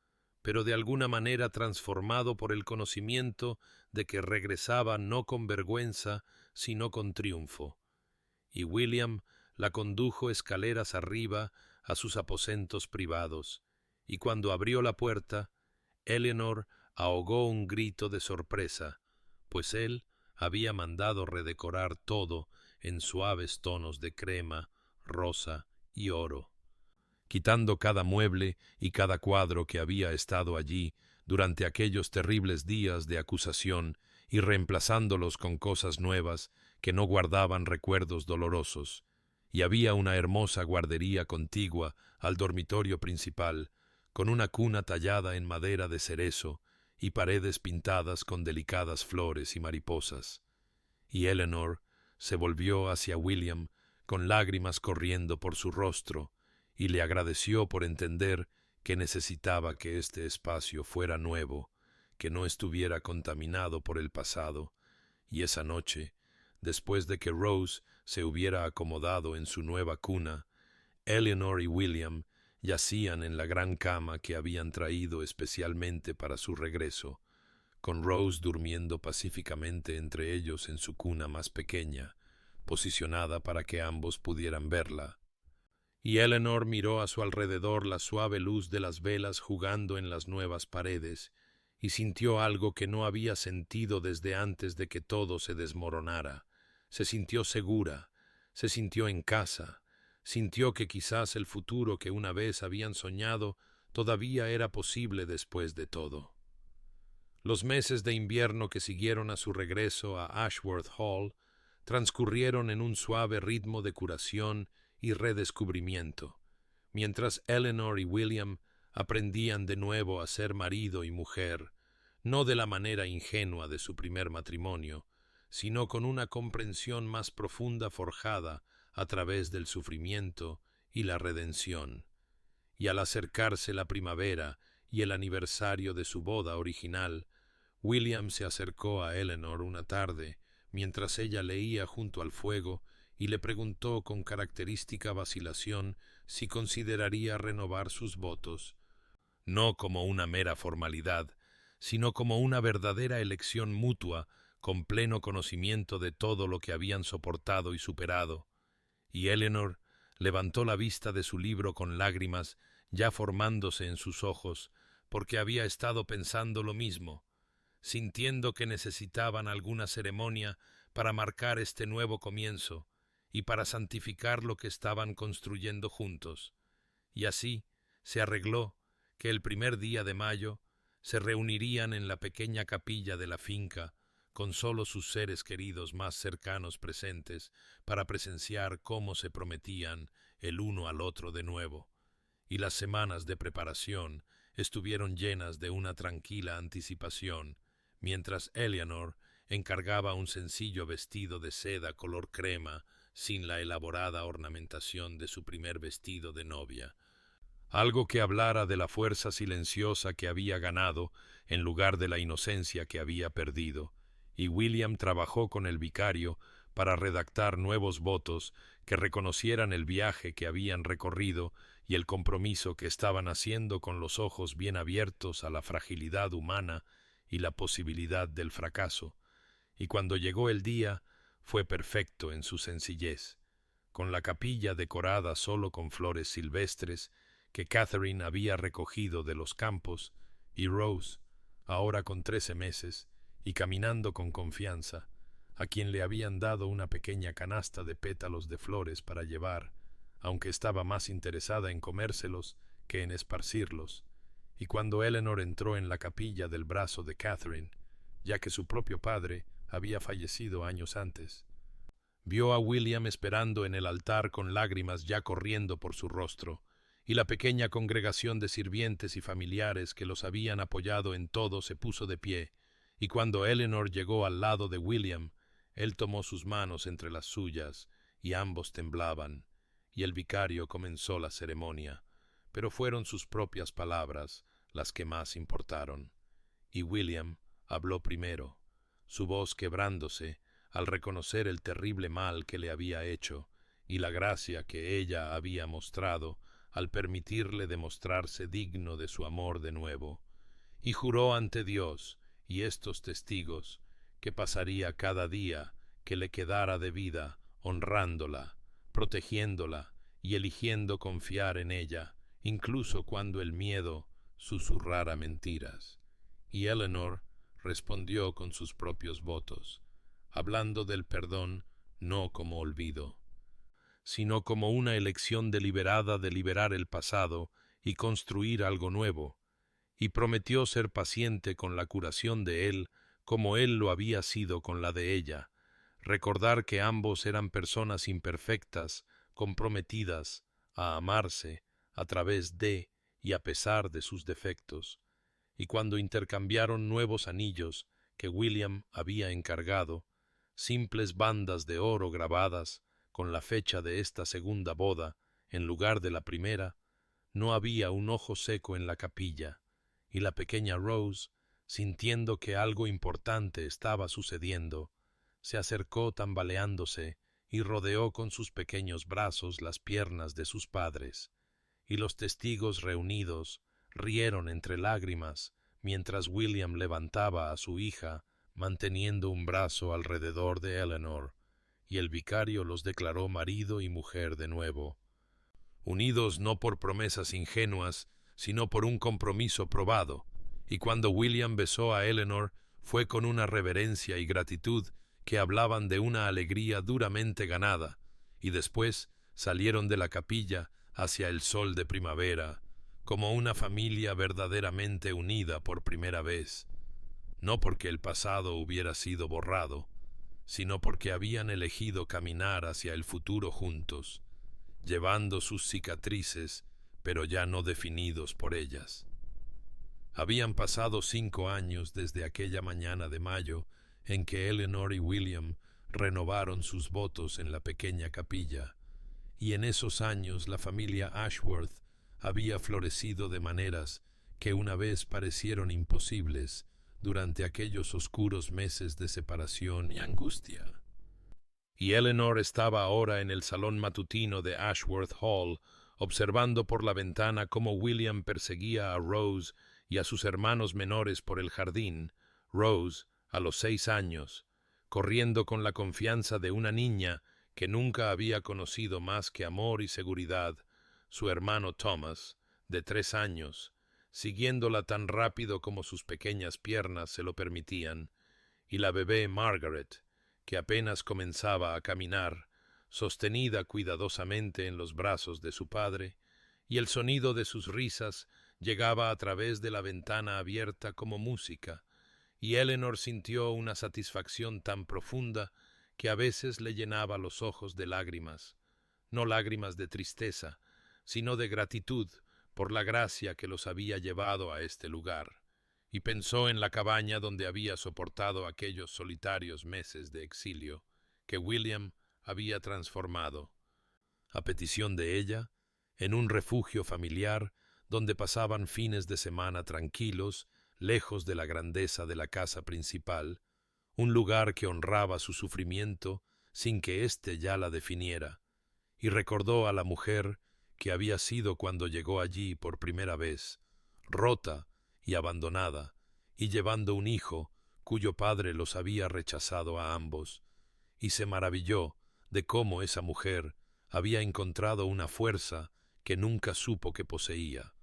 pero de alguna manera transformado por el conocimiento de que regresaba no con vergüenza, sino con triunfo. Y William la condujo escaleras arriba a sus aposentos privados, y cuando abrió la puerta, Eleanor ahogó un grito de sorpresa, pues él había mandado redecorar todo en suaves tonos de crema, rosa y oro, quitando cada mueble y cada cuadro que había estado allí durante aquellos terribles días de acusación y reemplazándolos con cosas nuevas que no guardaban recuerdos dolorosos, y había una hermosa guardería contigua al dormitorio principal, con una cuna tallada en madera de cerezo y paredes pintadas con delicadas flores y mariposas. Y Eleanor se volvió hacia William con lágrimas corriendo por su rostro, y le agradeció por entender que necesitaba que este espacio fuera nuevo, que no estuviera contaminado por el pasado, y esa noche, después de que Rose se hubiera acomodado en su nueva cuna, Eleanor y William yacían en la gran cama que habían traído especialmente para su regreso, con Rose durmiendo pacíficamente entre ellos en su cuna más pequeña, posicionada para que ambos pudieran verla. Y Eleanor miró a su alrededor la suave luz de las velas jugando en las nuevas paredes, y sintió algo que no había sentido desde antes de que todo se desmoronara. Se sintió segura, se sintió en casa, sintió que quizás el futuro que una vez habían soñado todavía era posible después de todo. Los meses de invierno que siguieron a su regreso a Ashworth Hall transcurrieron en un suave ritmo de curación y redescubrimiento, mientras Eleanor y William aprendían de nuevo a ser marido y mujer, no de la manera ingenua de su primer matrimonio, sino con una comprensión más profunda forjada a través del sufrimiento y la redención. Y al acercarse la primavera y el aniversario de su boda original, William se acercó a Eleanor una tarde, mientras ella leía junto al fuego, y le preguntó con característica vacilación si consideraría renovar sus votos, no como una mera formalidad, sino como una verdadera elección mutua, con pleno conocimiento de todo lo que habían soportado y superado. Y Eleanor levantó la vista de su libro con lágrimas ya formándose en sus ojos, porque había estado pensando lo mismo, sintiendo que necesitaban alguna ceremonia para marcar este nuevo comienzo y para santificar lo que estaban construyendo juntos. Y así se arregló que el primer día de mayo se reunirían en la pequeña capilla de la finca con solo sus seres queridos más cercanos presentes para presenciar cómo se prometían el uno al otro de nuevo. Y las semanas de preparación estuvieron llenas de una tranquila anticipación, mientras Eleanor encargaba un sencillo vestido de seda color crema sin la elaborada ornamentación de su primer vestido de novia, algo que hablara de la fuerza silenciosa que había ganado en lugar de la inocencia que había perdido, y William trabajó con el vicario para redactar nuevos votos que reconocieran el viaje que habían recorrido y el compromiso que estaban haciendo con los ojos bien abiertos a la fragilidad humana y la posibilidad del fracaso. Y cuando llegó el día, fue perfecto en su sencillez. con la capilla decorada solo con flores silvestres que Catherine había recogido de los campos, y Rose, ahora con 13 meses, y caminando con confianza, a quien le habían dado una pequeña canasta de pétalos de flores para llevar, aunque estaba más interesada en comérselos que en esparcirlos, y cuando Eleanor entró en la capilla del brazo de Catherine, ya que su propio padre había fallecido años antes, vio a William esperando en el altar con lágrimas ya corriendo por su rostro, y la pequeña congregación de sirvientes y familiares que los habían apoyado en todo se puso de pie, y cuando Eleanor llegó al lado de William, él tomó sus manos entre las suyas, y ambos temblaban, y el vicario comenzó la ceremonia, pero fueron sus propias palabras las que más importaron, y William habló primero, su voz quebrándose al reconocer el terrible mal que le había hecho, y la gracia que ella había mostrado al permitirle demostrarse digno de su amor de nuevo, y juró ante Dios y estos testigos que pasaría cada día que le quedara de vida honrándola, protegiéndola y eligiendo confiar en ella, incluso cuando el miedo susurrara mentiras. Y Eleanor respondió con sus propios votos, hablando del perdón no como olvido, sino como una elección deliberada de liberar el pasado y construir algo nuevo, y prometió ser paciente con la curación de él como él lo había sido con la de ella, recordar que ambos eran personas imperfectas, comprometidas a amarse a través de y a pesar de sus defectos, y cuando intercambiaron nuevos anillos que William había encargado, simples bandas de oro grabadas con la fecha de esta segunda boda en lugar de la primera, no había un ojo seco en la capilla, y la pequeña Rose, sintiendo que algo importante estaba sucediendo, se acercó tambaleándose y rodeó con sus pequeños brazos las piernas de sus padres, y los testigos reunidos rieron entre lágrimas mientras William levantaba a su hija manteniendo un brazo alrededor de Eleanor, y el vicario los declaró marido y mujer de nuevo, unidos no por promesas ingenuas, sino por un compromiso probado, y cuando William besó a Eleanor fue con una reverencia y gratitud que hablaban de una alegría duramente ganada, y después salieron de la capilla hacia el sol de primavera, como una familia verdaderamente unida por primera vez, no porque el pasado hubiera sido borrado, sino porque habían elegido caminar hacia el futuro juntos, llevando sus cicatrices, pero ya no definidos por ellas. Habían pasado 5 años desde aquella mañana de mayo en que Eleanor y William renovaron sus votos en la pequeña capilla, y en esos años la familia Ashworth había florecido de maneras que una vez parecieron imposibles durante aquellos oscuros meses de separación y angustia. Y Eleanor estaba ahora en el salón matutino de Ashworth Hall, observando por la ventana cómo William perseguía a Rose y a sus hermanos menores por el jardín, Rose, a los 6 años, corriendo con la confianza de una niña que nunca había conocido más que amor y seguridad, su hermano Thomas, de 3 años, siguiéndola tan rápido como sus pequeñas piernas se lo permitían, y la bebé Margaret, que apenas comenzaba a caminar, sostenida cuidadosamente en los brazos de su padre, y el sonido de sus risas llegaba a través de la ventana abierta como música, y Eleanor sintió una satisfacción tan profunda que a veces le llenaba los ojos de lágrimas, no lágrimas de tristeza, sino de gratitud por la gracia que los había llevado a este lugar, y pensó en la cabaña donde había soportado aquellos solitarios meses de exilio que William había transformado, a petición de ella, en un refugio familiar donde pasaban fines de semana tranquilos, lejos de la grandeza de la casa principal, un lugar que honraba su sufrimiento sin que éste ya la definiera, y recordó a la mujer que había sido cuando llegó allí por primera vez, rota y abandonada, y llevando un hijo cuyo padre los había rechazado a ambos, y se maravilló de cómo esa mujer había encontrado una fuerza que nunca supo que poseía.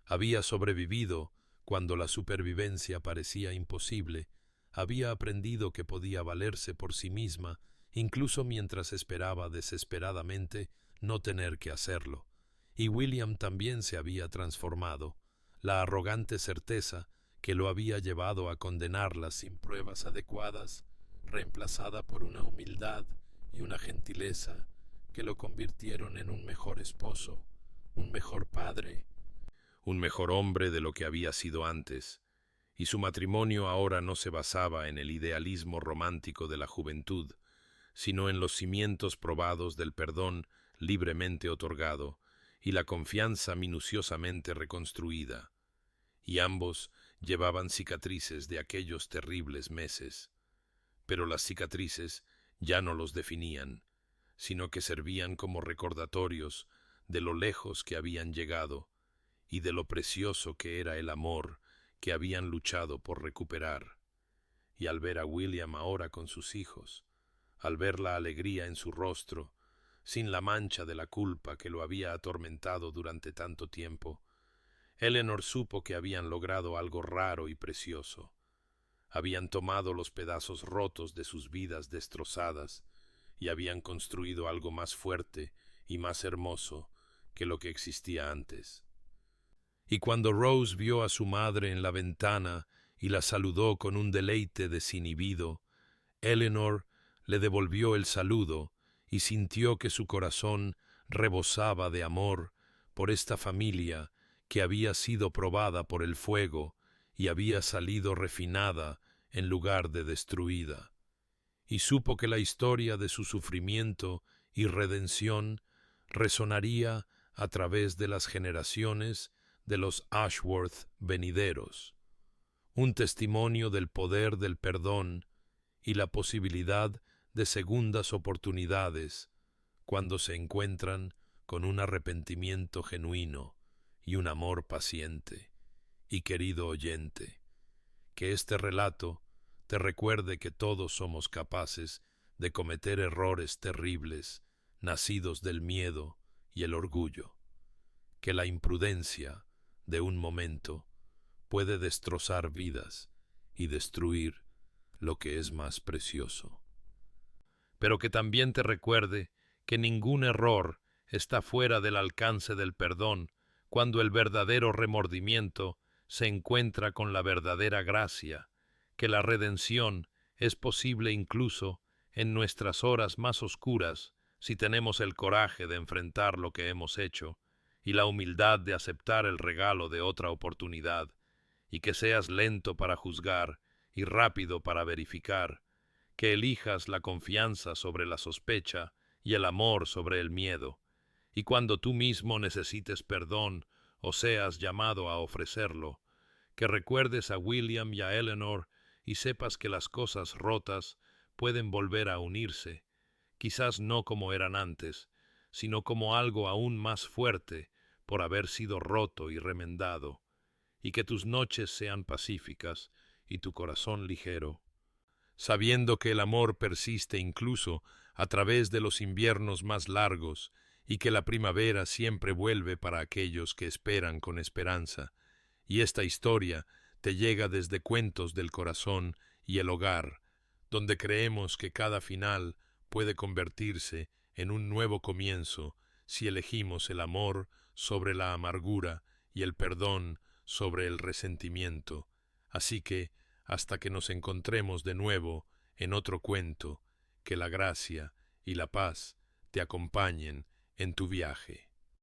Había sobrevivido cuando la supervivencia parecía imposible. Había aprendido que podía valerse por sí misma, incluso mientras esperaba desesperadamente no tener que hacerlo. Y William también se había transformado. La arrogante certeza que lo había llevado a condenarla sin pruebas adecuadas, reemplazada por una humildad y una gentileza que lo convirtieron en un mejor esposo, un mejor padre, un mejor hombre de lo que había sido antes, y su matrimonio ahora no se basaba en el idealismo romántico de la juventud, sino en los cimientos probados del perdón libremente otorgado y la confianza minuciosamente reconstruida. Y ambos llevaban cicatrices de aquellos terribles meses. Pero las cicatrices ya no los definían, sino que servían como recordatorios de lo lejos que habían llegado y de lo precioso que era el amor que habían luchado por recuperar. Y al ver a William ahora con sus hijos, al ver la alegría en su rostro, sin la mancha de la culpa que lo había atormentado durante tanto tiempo, Eleanor supo que habían logrado algo raro y precioso. Habían tomado los pedazos rotos de sus vidas destrozadas y habían construido algo más fuerte y más hermoso que lo que existía antes. Y cuando Rose vio a su madre en la ventana y la saludó con un deleite desinhibido, Eleanor le devolvió el saludo y sintió que su corazón rebosaba de amor por esta familia que había sido probada por el fuego y había salido refinada en lugar de destruida. Y supo que la historia de su sufrimiento y redención resonaría a través de las generaciones de los Ashworth venideros, un testimonio del poder del perdón y la posibilidad de segundas oportunidades cuando se encuentran con un arrepentimiento genuino y un amor paciente. Y querido oyente, que este relato te recuerde que todos somos capaces de cometer errores terribles nacidos del miedo y el orgullo, que la imprudencia de un momento puede destrozar vidas y destruir lo que es más precioso. Pero que también te recuerde que ningún error está fuera del alcance del perdón cuando el verdadero remordimiento se encuentra con la verdadera gracia, que la redención es posible incluso en nuestras horas más oscuras si tenemos el coraje de enfrentar lo que hemos hecho y la humildad de aceptar el regalo de otra oportunidad, y que seas lento para juzgar y rápido para verificar, que elijas la confianza sobre la sospecha y el amor sobre el miedo, y cuando tú mismo necesites perdón o seas llamado a ofrecerlo, que recuerdes a William y a Eleanor y sepas que las cosas rotas pueden volver a unirse, quizás no como eran antes, sino como algo aún más fuerte por haber sido roto y remendado, y que tus noches sean pacíficas y tu corazón ligero, sabiendo que el amor persiste incluso a través de los inviernos más largos y que la primavera siempre vuelve para aquellos que esperan con esperanza. Y esta historia te llega desde Cuentos del Corazón y el Hogar, donde creemos que cada final puede convertirse en un nuevo comienzo si elegimos el amor sobre la amargura y el perdón sobre el resentimiento. Así que, hasta que nos encontremos de nuevo en otro cuento, que la gracia y la paz te acompañen en tu viaje.